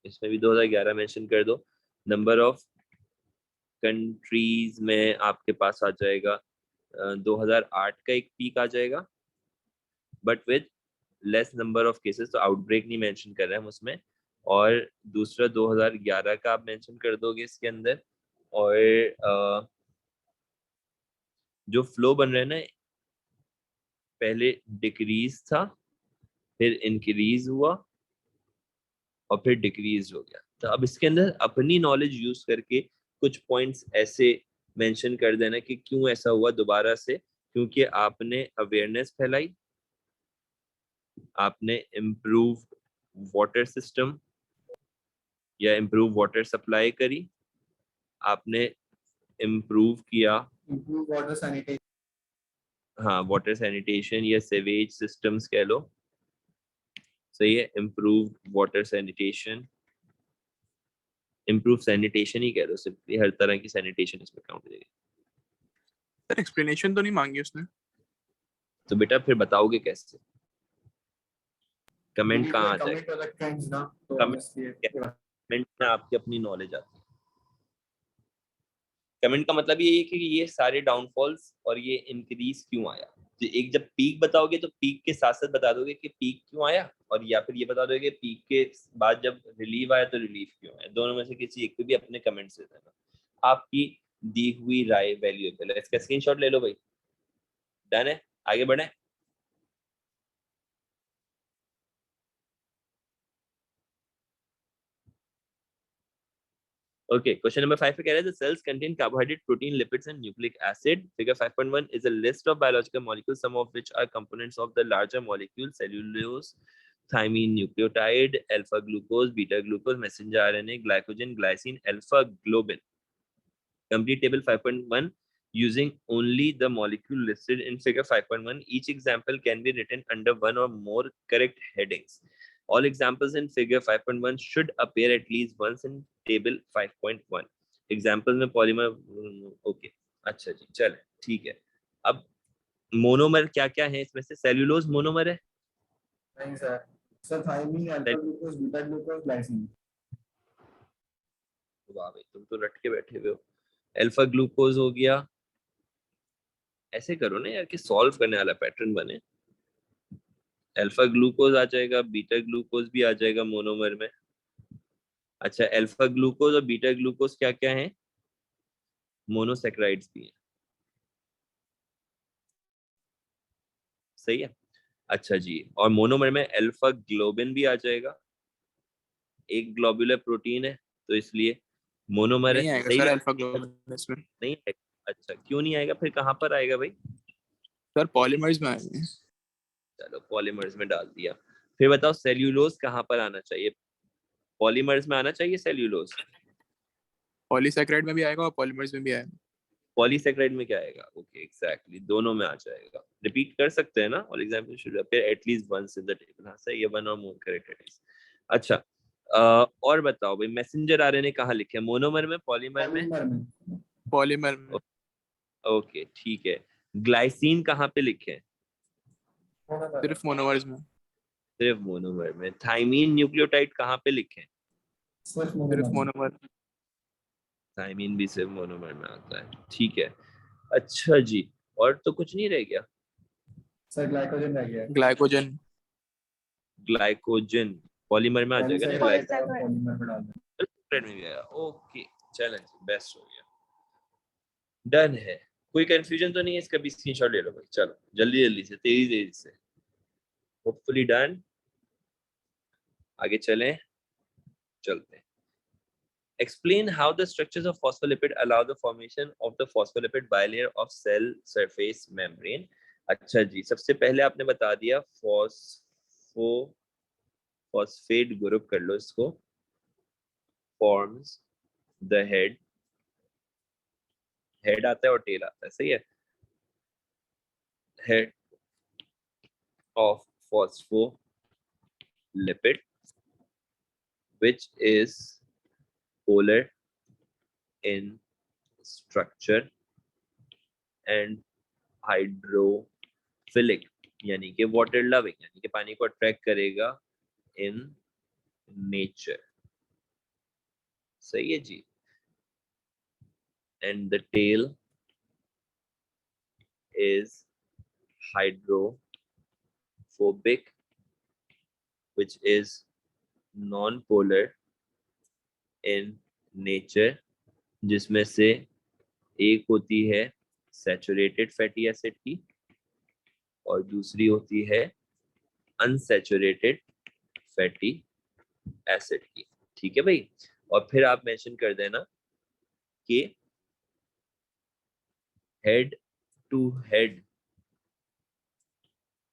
इसमें भी 2011 मेंशन कर दो. नंबर ऑफ कंट्रीज में आपके पास आ जाएगा 2008 का एक पीक आ जाएगा, but with less number of cases. तो आउटब्रेक नहीं मेंशन कर रहे हैं हम उसमें. और दूसरा 2011 का आप मेंशन कर दोगे इसके अंदर. और जो फ्लो बन रहे हैं ना, पहले डिक्रीज था, फिर इंक्रीज हुआ और फिर डिक्रीज हो गया. तो अब इसके अंदर अपनी नॉलेज यूज करके कुछ पॉइंट्स ऐसे मेंशन कर देना कि क्यों ऐसा हुआ दोबारा से. क्योंकि आपने अवेयरनेस फैलाई, आपने इम्प्रूव वाटर सिस्टम या इम्प्रूव वाटर सप्लाई करी, आपने इम्प्रूव किया improve water sanitation. हाँ वाटर सैनिटेशन या सीवेज सिस्टम्स कह लो. सही है. Improve water sanitation, improve sanitation ही कह दो सिंपली. हर तरह की सैनिटेशन इसमें काउंट हो जाएगी. सर एक्सप्लेनेशन तो नहीं मांगी उसने. तो बेटा फिर बताओगे कैसे? कमेंट कहाँ आ जाएगा? Comment वाला trends ना, तो Comment obviously कमेंट में आपकी अपनी नॉलेज आती है. कमेंट का मतलब ये है कि ये सारे डाउनफॉल्स और ये इंक्रीज क्यों आया. तो एक जब पीक बताओगे तो पीक के साथ साथ बता दोगे कि पीक क्यों आया, और या फिर ये बता दोगे पीक के बाद जब रिलीव आया तो रिलीफ क्यों आया. दोनों में से किसी एक पे भी अपने कमेंट्स दे देना. आपकी दी हुई राय वैल्यूएबल है. इसका स्क्रीनशॉट ले लो भाई. डन है. आगे बढ़े. Okay, question number 5 पे कह रहा है the cells contain carbohydrate, protein, lipids and nucleic acid. Figure 5.1 is a list of biological molecules, some of which are components of the larger molecule cellulose, thymine, nucleotide, alpha glucose, beta glucose, messenger RNA, glycogen, glycine, alpha globin. Complete table 5.1 using only the molecule listed in figure 5.1. Each example can be written under one or more correct headings. All examples in figure 5.1 should appear at least once in table 5.1. Examples में polymer. Okay, अच्छा जी, चले ठीक है. अब monomer क्या क्या है इसमें से? सेल्यूलोज मोनोमर है. नहीं sir. Sir thiamine, alpha glucose, beta glucose, glycine. वाह भाई, तुम तो रट के बैठे हुए हो. अल्फा ग्लूकोज हो गया. ऐसे करो ना यार कि सॉल्व करने वाला पैटर्न बने. अल्फा ग्लूकोज आ जाएगा, बीटा ग्लूकोज भी आ जाएगा मोनोमर में. अच्छा, अल्फा ग्लूकोज और बीटा ग्लूकोज क्या क्या है? मोनोसैकेराइड्स भी हैं. सही है. अच्छा जी, और मोनोमर में अल्फा ग्लोबिन भी आ जाएगा. एक ग्लोबुलर प्रोटीन है तो इसलिए मोनोमर नहीं है. आएगा सही सर है. अल्फा ग्लोबिन इसमें. नहीं आएगा. अच्छा, क्यों नहीं आएगा? फिर कहाँ पर आएगा भाई? सर पॉलीमर्स में आएंगे. चलो पॉलीमर्स में डाल दिया. फिर बताओ सेल्यूलोज कहाँ पर आना चाहिए? पॉलीमर्स में आना चाहिए सेल्यूलोज. पॉलीसैकेराइड में भी आएगा और पॉलीमर्स में भी आएगा. पॉलीसैकेराइड में क्या आएगा? ओके एग्जैक्टली, दोनों में आ जाएगा. रिपीट कर सकते हैं ना. All example should appear at least once in the table. हाँ सही है, वन और मोर करेक्ट हेडिंग्स. अच्छा, और बताओ भाई मैसेंजर आरएनए कहाँ लिखे? मोनोमर में, पॉलीमर में? पॉलीमर में. ओके ठीक है. ग्लाइसिन कहाँ पे लिखे? सिर्फ मोनोमर्स में. सिर्फ मोनोमर में. थाइमीन न्यूक्लियोटाइड कहाँ पे लिखे? सिर्फ मोनोमर. थाइमीन भी सिर्फ मोनोमर में आता है. ठीक है. अच्छा जी, और तो कुछ नहीं रह गया. सर ग्लाइकोजन रह गया. ग्लाइकोजन. ग्लाइकोजन पॉलीमर में आ जाएगा ना. पॉलीमर में डाल दें. ग्लाइकोजन में भी आएगा. ओके चलें, बेस्ट हो गया. डन है. कोई कंफ्यूजन तो नहीं है इसका? भी स्क्रीनशॉट ले लो भाई. चलो जल्दी जल्दी से, तेजी तेजी से. Hopefully done. आगे चलते हैं। Explain how the structures of phospholipid allow the formation of the phospholipid bilayer of cell surface membrane. अच्छा जी, सबसे पहले आपने बता दिया फॉस्फेट ग्रुप, कर लो इसको, forms the head आता है और टेल आता है, सही है, head of phospholipid which is polar in structure and hydrophilic, यानी कि water loving, यानी कि पानी को अट्रैक्ट करेगा in nature, सही है जी। and the tail is hydrophobic which is non-polar in nature, जिसमें से एक होती है सैचुरेटेड फैटी एसिड की और दूसरी होती है अनसैचुरेटेड फैटी एसिड की, ठीक है भाई। और फिर आप मेंशन कर देना कि head to head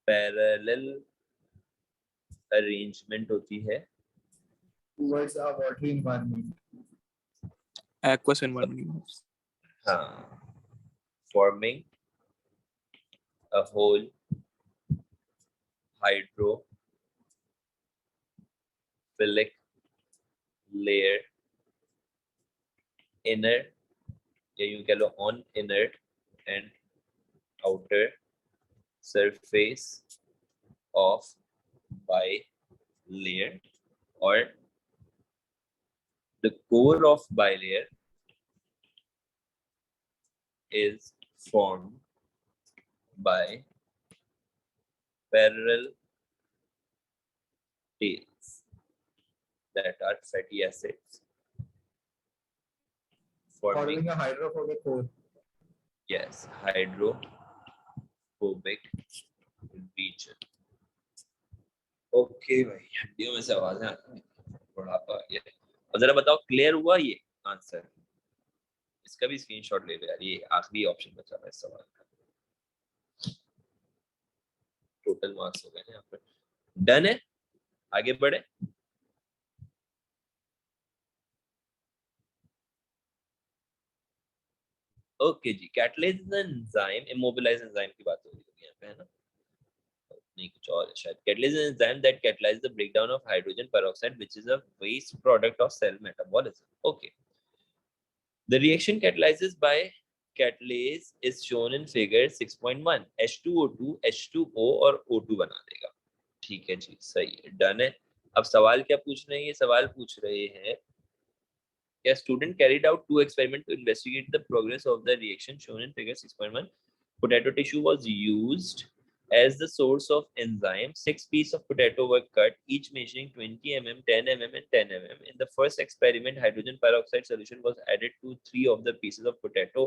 parallel arrangement होती है towards a watery environment. Aqueous environment. हाँ, forming a whole hydrophilic layer inner, या यूं कह लो on inner and outer surface of bilayer, or the core of bilayer is formed by parallel tails that are fatty acids forming, Following a hydrophobic core. yes, hydrophobic region. Okay भाई, हड्डियों में से आवाजें आती हैं, बुढ़ापा आ गया। और जरा बताओ क्लियर हुआ ये आंसर? इसका भी स्क्रीनशॉट ले लो यार, ये आखिरी ऑप्शन बचा है इस सवाल का। टोटल मार्क्स हो गए हैं यहाँ पर। डन है, आगे बढ़े। ओके जी, कैटलाइज एंजाइम, इमोबिलाइज एंजाइम की बात हो रही है यहाँ पे, है ना? नहीं कुछ और है शायद। Catalyse enzyme that catalyse the breakdown of hydrogen peroxide which is a waste product of cell metabolism. Okay, the reaction catalyzes by catalase is shown in figure 6.1, H2O2 H2O और O2 बना देगा, ठीक है जी, सही है, डन है। अब सवाल क्या पूछ रहे हैं? ये सवाल पूछ रहे हैं A student carried out 2 experiments to investigate the progress of the reaction shown in figure 6.1. Potato tissue was used as the source of enzyme. 6 pieces of potato were cut, each measuring 20 mm, 10 mm, and 10 mm. In the first experiment, hydrogen peroxide solution was added to 3 of the pieces of potato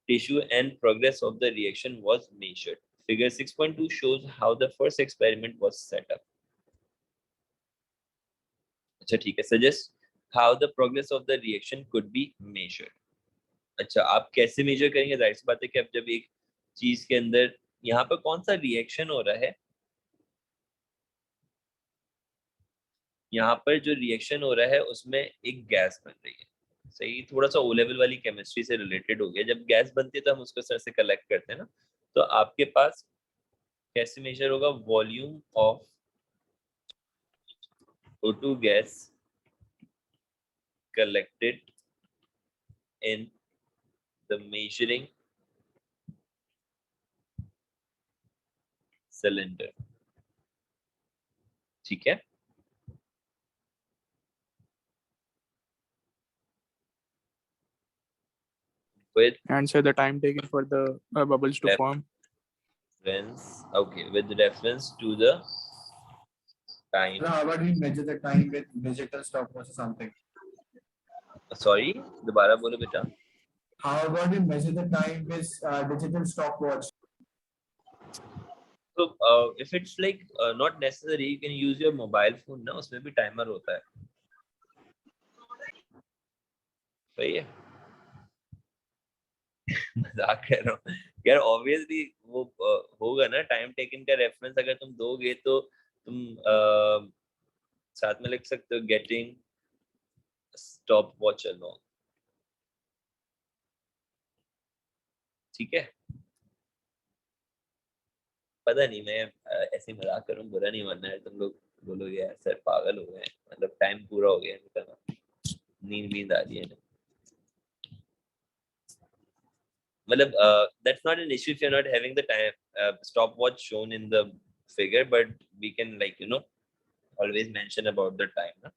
tissue and progress of the reaction was measured. Figure 6.2 shows how the first experiment was set up. अच्छा ठीक है, suggest how the progress of the reaction could be measured. अच्छा, आप कैसे major करेंगे? जाहिर सी बात है कि अब जब एक चीज के अंदर यहाँ पर कौन सा रिएक्शन हो रहा है, यहाँ पर जो रिएक्शन हो रहा है उसमें एक गैस बन रही है, सही, थोड़ा सा ओ लेवल वाली केमिस्ट्री से रिलेटेड हो गया। जब गैस बनती है तो हम उसको सर से कलेक्ट करते हैं ना, तो आपके पास कैसे मेजर होगा? Volume of O2 gas collected in the measuring cylinder, ठीक है। With Answer the time taken for the bubbles to Yep. form. Okay, with reference to the time. So how about we measure the time with digital stopwatch or something? Sorry, दोबारा बोलो बेटा। How about we measure the time with digital stopwatch? तो if it's like not necessary, you can use your mobile phone ना, उसमें भी timer होता है. सही है. मजाक कर रहा हूँ यार. ऑब्वियसली वो होगा ना, टाइम टेकन का रेफरेंस अगर तुम दोगे तो तुम साथ में लिख सकते हो गेटिंग स्टॉप वॉच अलोंग. ठीक है. पता नहीं, मैं ऐसे मजाक करूँ, बुरा नहीं मानना है. तुम लोग बोलोगे यार सर पागल हो गए, मतलब टाइम पूरा हो गया इनका, नींद आ रही है ना. मतलब that's not an issue if you're not having the time stopwatch shown in the figure, but we can like always mention about the time ना.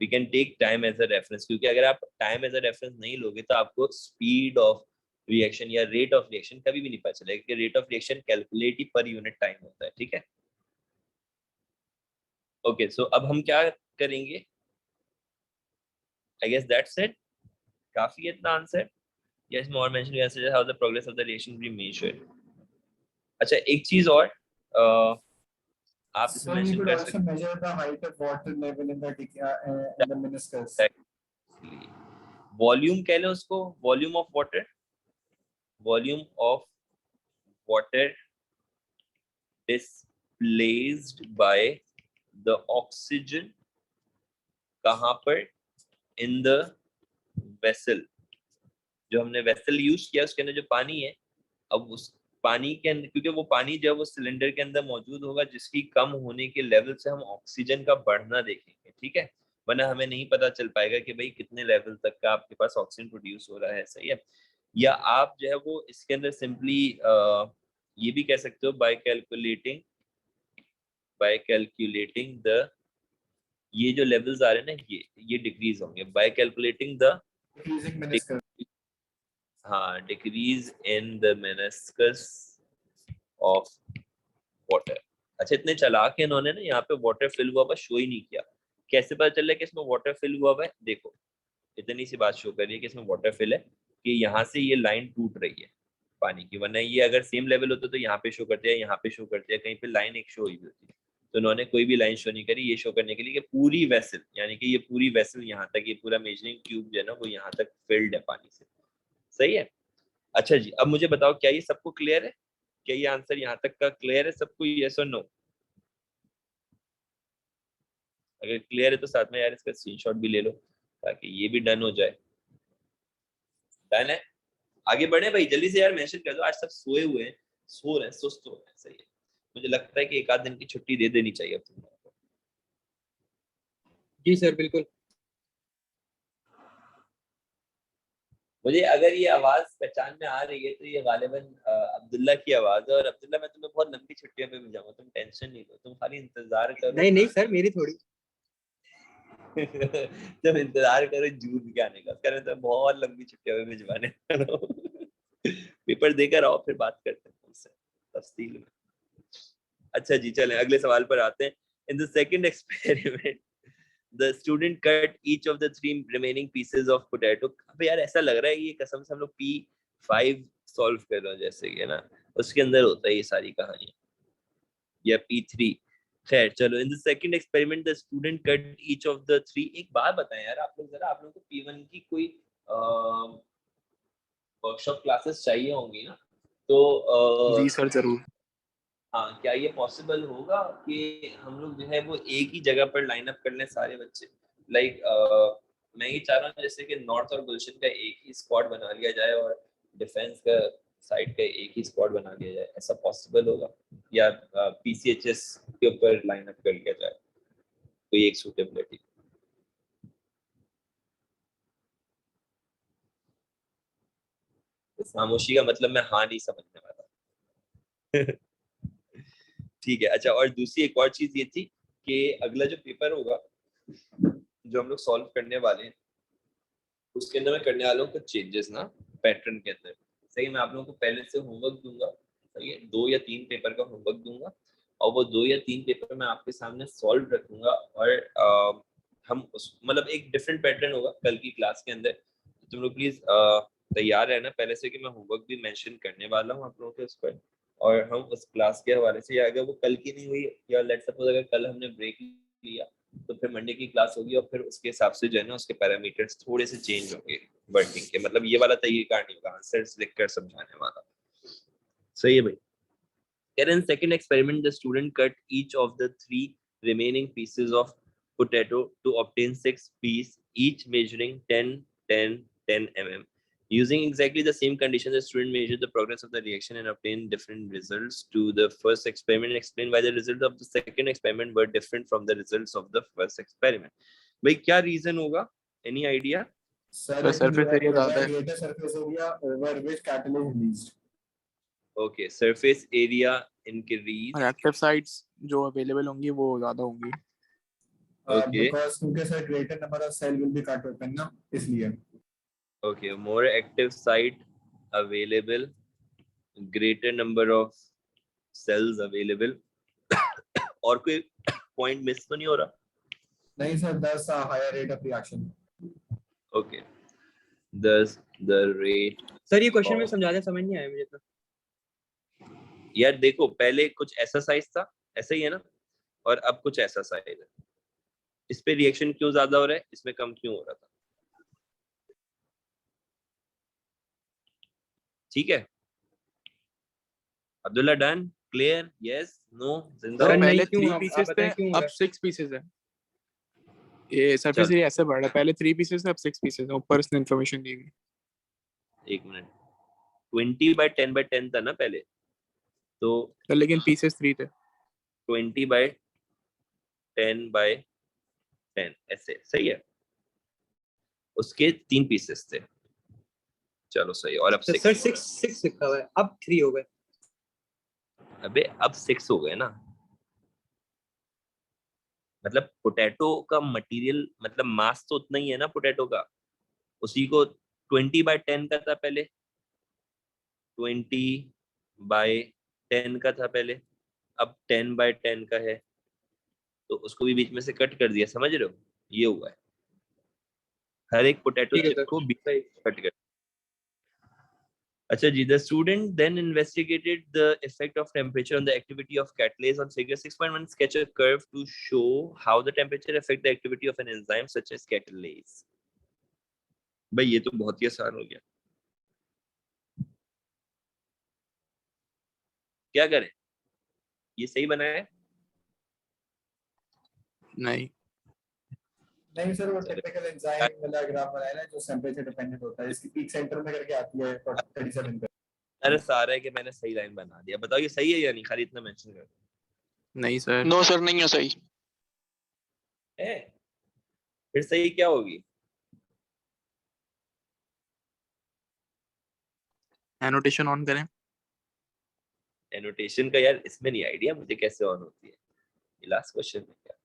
We can take time as a reference, क्योंकि अगर आप time as a reference नहीं लोगे तो आपको speed of reaction या rate of reaction कभी भी नहीं पता चलेगा, कि rate of reaction calculate he per unit time होता है. ठीक है. Okay, so अब हम क्या करेंगे? I guess that's it. काफी है इतना answer. Yes, more mentioned yesterday how the progress of the reaction be measured. अच्छा, एक चीज और आप इसमें So we mention could कर also सकते measure the height of water level in the meniscus. हैं. वॉल्यूम कह लें उसको, volume of water. Volume of water displaced by the oxygen. कहाँ पर? In the vessel. जो हमने वेसल यूज किया उसके अंदर जो पानी है, अब उस पानी के अंदर, क्योंकि वो पानी जब वो सिलेंडर के अंदर मौजूद होगा, जिसकी कम होने के लेवल से हम ऑक्सीजन का बढ़ना देखेंगे. ठीक है. वरना हमें नहीं पता चल पाएगा कि भाई कितने लेवल तक का आपके पास ऑक्सीजन प्रोड्यूस हो रहा है. सही है. या आप जो है वो इसके अंदर सिंपली ये भी कह सकते हो बाय कैलकुलेटिंग द, ये जो लेवल्स आ रहे हैं ना, ये डिक्रीज होंगे bye calculating the Decreasing meniscus. हाँ, decrease in the meniscus of water. अच्छा, इतने चालाक है इन्होंने ना, यहाँ पे वाटर फिल हुआ हुआ शो ही नहीं किया. कैसे पता चल रहा है कि इसमें वाटर फिल हुआ हुआ है? देखो, इतनी सी बात शो कर रही है कि इसमें वाटर फिल है, कि यहाँ से ये लाइन टूट रही है पानी की. वरना ये अगर सेम लेवल होता तो यहाँ पे शो करते हैं, यहाँ पे शो करते हैं, कहीं पे लाइन एक शो हुई होती. तो उन्होंने कोई भी लाइन शो नहीं करी, ये शो करने के लिए कि पूरी वेसल, यानी कि ये पूरी वेसल यहाँ तक, ये पूरा मेजरिंग ट्यूब जो है ना वो यहाँ तक फिल्ड है पानी से. सही है. अच्छा जी, अब मुझे बताओ क्या ये सबको क्लियर है? क्या ये आंसर यहाँ तक का क्लियर है सबको? यस और नो? अगर क्लियर है तो साथ में यार इसका स्क्रीनशॉट भी ले लो ताकि ये भी डन हो जाए. डन है. आगे बढ़े भाई, जल्दी से यार मेंशन कर दो. आज सब सोए हुए हैं, सो रहे हैं, सुस्त हो रहे हैं. सही है. मुझे लगता है कि एक आध दिन की छुट्टी दे देनी चाहिए अब तुम लोगों को. जी सर बिल्कुल. मुझे अगर ये आवाज पहचान में आ रही है तो ये गालिबन अब्दुल्ला की आवाज है. और अब्दुल्ला, मैं तुम्हें बहुत लंबी छुट्टियों पे भेजाऊंगा, तुम टेंशन नहीं लो, तुम खाली इंतजार करो. नहीं सर, मेरी थोड़ी. तुम इंतजार करो जून के आने का, करे तो बहुत लंबी छुट्टियों में भिजवाने. पेपर देकर आओ, फिर बात करते हैं तुमसे तफसील में. अच्छा जी, चलें अगले सवाल पर आते हैं. In the second experiment the student cut each of the 3 remaining pieces of potato. अब यार ऐसा लग रहा है ये कसम से हम लोग P5 सॉल्व कर रहे हो जैसे कि ना, उसके अंदर होता है ये सारी कहानी, या P3. खैर चलो. In the second experiment the student cut each of the 3. एक बात बताएं यार आप लोग जरा, आप लोगों को P1 की कोई वर्कशॉप क्लासेस चाहिए होंगी ना, तो जी सर जरूर. हाँ, क्या ये पॉसिबल होगा कि हम लोग जो है वो एक ही जगह पर लाइन अप कर लें सारे बच्चे? लाइक मैं ये चाह रहा हूँ जैसे कि नॉर्थ और गुलशन का एक ही स्क्वाड बना लिया जाए और डिफेंस का साइड का एक ही स्क्वाड बना लिया जाए. ऐसा पॉसिबल होगा? या PCHS के ऊपर लाइन अप कर लिया जाए कोई एक सूटेबिलिटी? खामोशी का मतलब मैं हाँ नहीं समझने वाला. ठीक है. अच्छा, और दूसरी एक और चीज ये थी कि अगला जो पेपर होगा जो हम लोग सॉल्व करने वाले हैं, उसके अंदर मैं करने वाला हूँ कुछ चेंजेस ना पैटर्न के अंदर. सही. मैं आप लोगों को पहले से होमवर्क दूंगा. सही है. 2 या 3 पेपर का होमवर्क दूंगा और वो 2 या 3 पेपर मैं आपके सामने सॉल्व रखूंगा. और हम उस मतलब एक डिफरेंट पैटर्न होगा कल की क्लास के अंदर. तुम लोग प्लीज तैयार रहना पहले से कि मैं होमवर्क भी मेंशन करने वाला हूँ आप लोगों के उस पर. और हम उस क्लास के हवाले से, या अगर वो कल की नहीं हुई, या लेट्स सपोज अगर कल हमने ब्रेक लिया, तो फिर मंडे की क्लास होगी और फिर उसके हिसाब से जो है ना उसके पैरामीटर्स थोड़े से चेंज होंगे वर्किंग के। मतलब ये वाला तरीका नहीं होगा आंसर्स लिखकर समझाने वाला। सही है भाई। In second experiment, the student cut each of the 3 remaining pieces of potato to obtain 6 pieces, each measuring 10, 10, 10 mm. Using exactly the same conditions, the student measured the progress of the reaction and obtained different results to the first experiment. Explain why the results of the second experiment were different from the results of the first experiment. भाई क्या reason होगा? Any idea? Sir, surface area ज़्यादा है। greater surface area over which catalyst released. Okay, surface area increase. और active sites जो available होंगी वो ज्यादा होंगी। Okay. Because क्योंकि sir greater number of cell will be cut open ना, इसलिए। Okay, more active site available, greater number of cells available. और कोई point miss तो नहीं हो रहा? नहीं sir, thus a higher rate of reaction. Okay, thus the rate. Sir ये क्वेश्चन में of- समझा दे, समझ नहीं आया मुझे तो। यार देखो पहले कुछ ऐसा साइज था, ऐसा ही है ना, और अब कुछ ऐसा साइज है। इस पे रिएक्शन क्यों ज्यादा हो रहा है, इसमें कम क्यों हो रहा था? ठीक है Abdullah, done, clear, yes, no, जिंदा? तो सर, पहले नहीं क्यों 3 हुआ? आप पीसेस थे, बताएं क्यों हो अब रहा 6 पीसेस है। ये सरफेस चल। एरिया ऐसे बढ़ रहा है, पहले 3 पीसेस थे अब 6 पीसेस है, ऊपर इसने इन्फॉर्मेशन दी हुई। एक मिनट, 20/10/10 था ना पहले, तो तो लेकिन पीसेस 3 थे। 20/10/10 ऐसे सही है, उसके 3 पीसेस थे। चलो सही, और अब तो 6। सर 6 लिखा हुआ है, अब 3 हो गए। अबे अब 6 हो गए ना, मतलब पोटैटो का मटेरियल, मतलब मास तो उतना ही है ना पोटैटो का, उसी को 20/10 का था पहले, 20/10 का था पहले, अब 10/10 का है, तो उसको भी बीच में से कट कर दिया, समझ रहे हो? ये हुआ है, हर एक पोटैटो ठीक है चिप सर, को बीच सही। में कट कर। अच्छा जी, the student then investigated the effect of temperature on the activity of catalase. On figure 6.1, sketch a curve to show how the temperature affect the activity of an enzyme such as catalase. भाई ये तो बहुत ही आसान हो गया, क्या करें? ये सही बनाया है? नहीं नहीं सर, वो टिपिकल एंजाइम वाला ग्राफ बनाया ना जो टेम्परेचर डिपेंडेंट होता है, इसकी पीक सेंटर में करके आती है 37 पे। अरे सारा है कि मैंने सही लाइन बना दिया, बताओ ये सही है या नहीं, खाली इतना मेंशन कर नहीं सर, नो सर, नहीं है सही। है। फिर सही क्या होगी? एनोटेशन ऑन करें। एनोटेशन का यार इसमें नहीं आइडिया मुझे कैसे ऑन होती है, ये लास्ट क्वेश्चन में क्या?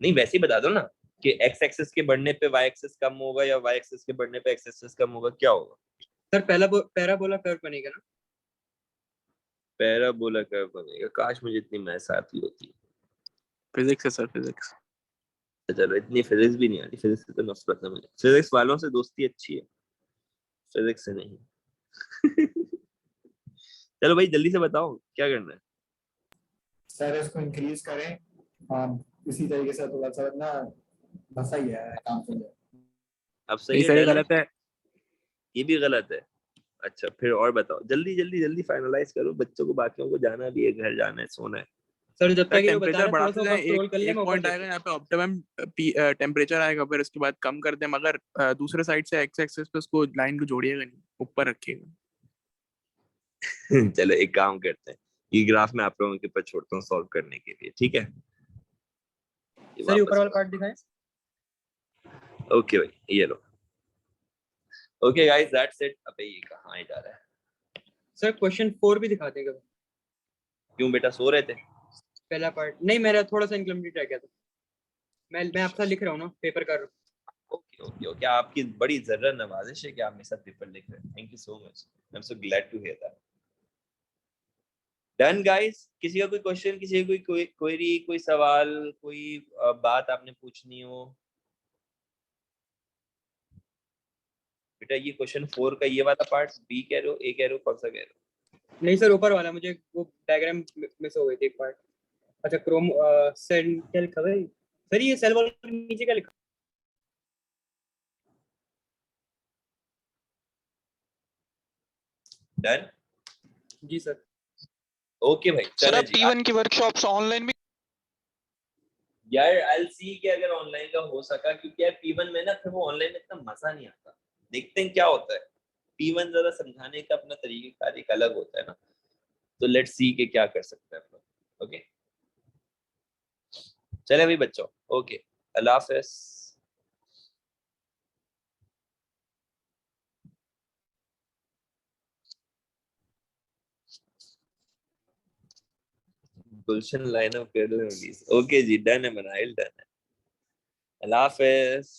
नहीं वैसे ही बता दो ना कि एक्स एक्सिस के बढ़ने पे वाई एक्सिस कम होगा या वाई एक्सिस के बढ़ने पे एक्स एक्सिस कम होगा, क्या होगा? सर पैराबोला कर्व बनेगा ना? पैराबोला कर्व बनेगा। काश मुझे इतनी मैथ्स आती होती। फिजिक्स है सर, फिजिक्स। चलो इतनी फिजिक्स भी नहीं आती, फिजिक्स से तो नफरत है मुझे, फिजिक्स वालों से दोस्ती अच्छी है, फिजिक्स से नहीं। चलो भाई जल्दी से बताओ क्या करना है। सर इसको इंक्रीज करें, इसी तरीके से थोड़ा सा ना बसा ही है काम चल जाए। अब सही नहीं है, सर ये डन है? गलत है। ये भी गलत है। अच्छा फिर और बताओ, जल्दी जल्दी जल्दी फाइनलाइज करो, बच्चों को बाकियों को जाना भी है, घर जाना है, सोना है। सर जब तक ये बता टेम्परेचर रहे थोड़ा बढ़ाते सा जाए, स्क्रॉल कर ले, एक मैं ऊपर पॉइंट देख आएगा यहाँ पे ऑप्टिमम टेम्परेचर आएगा, फिर उसके बाद कम कर दे, मगर दूसरे साइड से एक्स एक्सिस पे उसको लाइन को जोड़िएगा नहीं, ऊपर रखिएगा। चलो एक काम करते हैं, ये ग्राफ मैं आप लोगों के ऊपर छोड़ता हूँ सॉल्व करने के लिए, ठीक है? सर ये ऊपर वाला पार्ट दिखाएं। ओके भाई ये लो। Okay guys that's it. अबे ये कहाँ जा रहा है? सर क्वेश्चन 4 भी दिखा देंगे। क्यों बेटा सो रहे थे? पहला पार्ट नहीं, मेरा थोड़ा सा इनकम्प्लीट रह गया था। मैं आपका लिख रहा हूँ ना, पेपर कर रहा हूँ। ओके ओके ओके, आपकी बड़ी जर्रा नवाजिश है कि आप मेरे साथ पेपर लिख रहे हैं। Thank you so much, I am so glad to hear that. Done guys, किसी का कोई क्वेश्चन, किसी का कोई क्वेरी, कोई सवाल, कोई बात आपने पूछनी हो? बेटा ये क्वेश्चन 4 का ये वाला पार्ट बी कह रहे हो, ए कह रहे हो, कौन सा कह रहे हो? नहीं सर, ऊपर वाला मुझे वो डायग्राम मिस हो गई थी एक पार्ट। अच्छा, क्रोम सेल क्या लिखा है सर? ये सेल वाला नीचे क्या लिखा? डन। जी सर। ओके भाई, सर चले आप जी। P1 की वर्कशॉप्स ऑनलाइन भी यार आई सी कि अगर ऑनलाइन का हो सका, क्योंकि यार P1 में ना फिर वो ऑनलाइन में इतना मजा नहीं आता। देखते हैं क्या होता है। P1 जरा समझाने का अपना तरीका एक अलग होता है ना, तो लेट्स सी के क्या कर सकते हैं हम लोग। ओके चले भाई बच्चों, ओके अल्लाह हाफिज। Gulshan line of release. Okay जी, डन है, बनाइल डन है। अल्लाह हाफिज।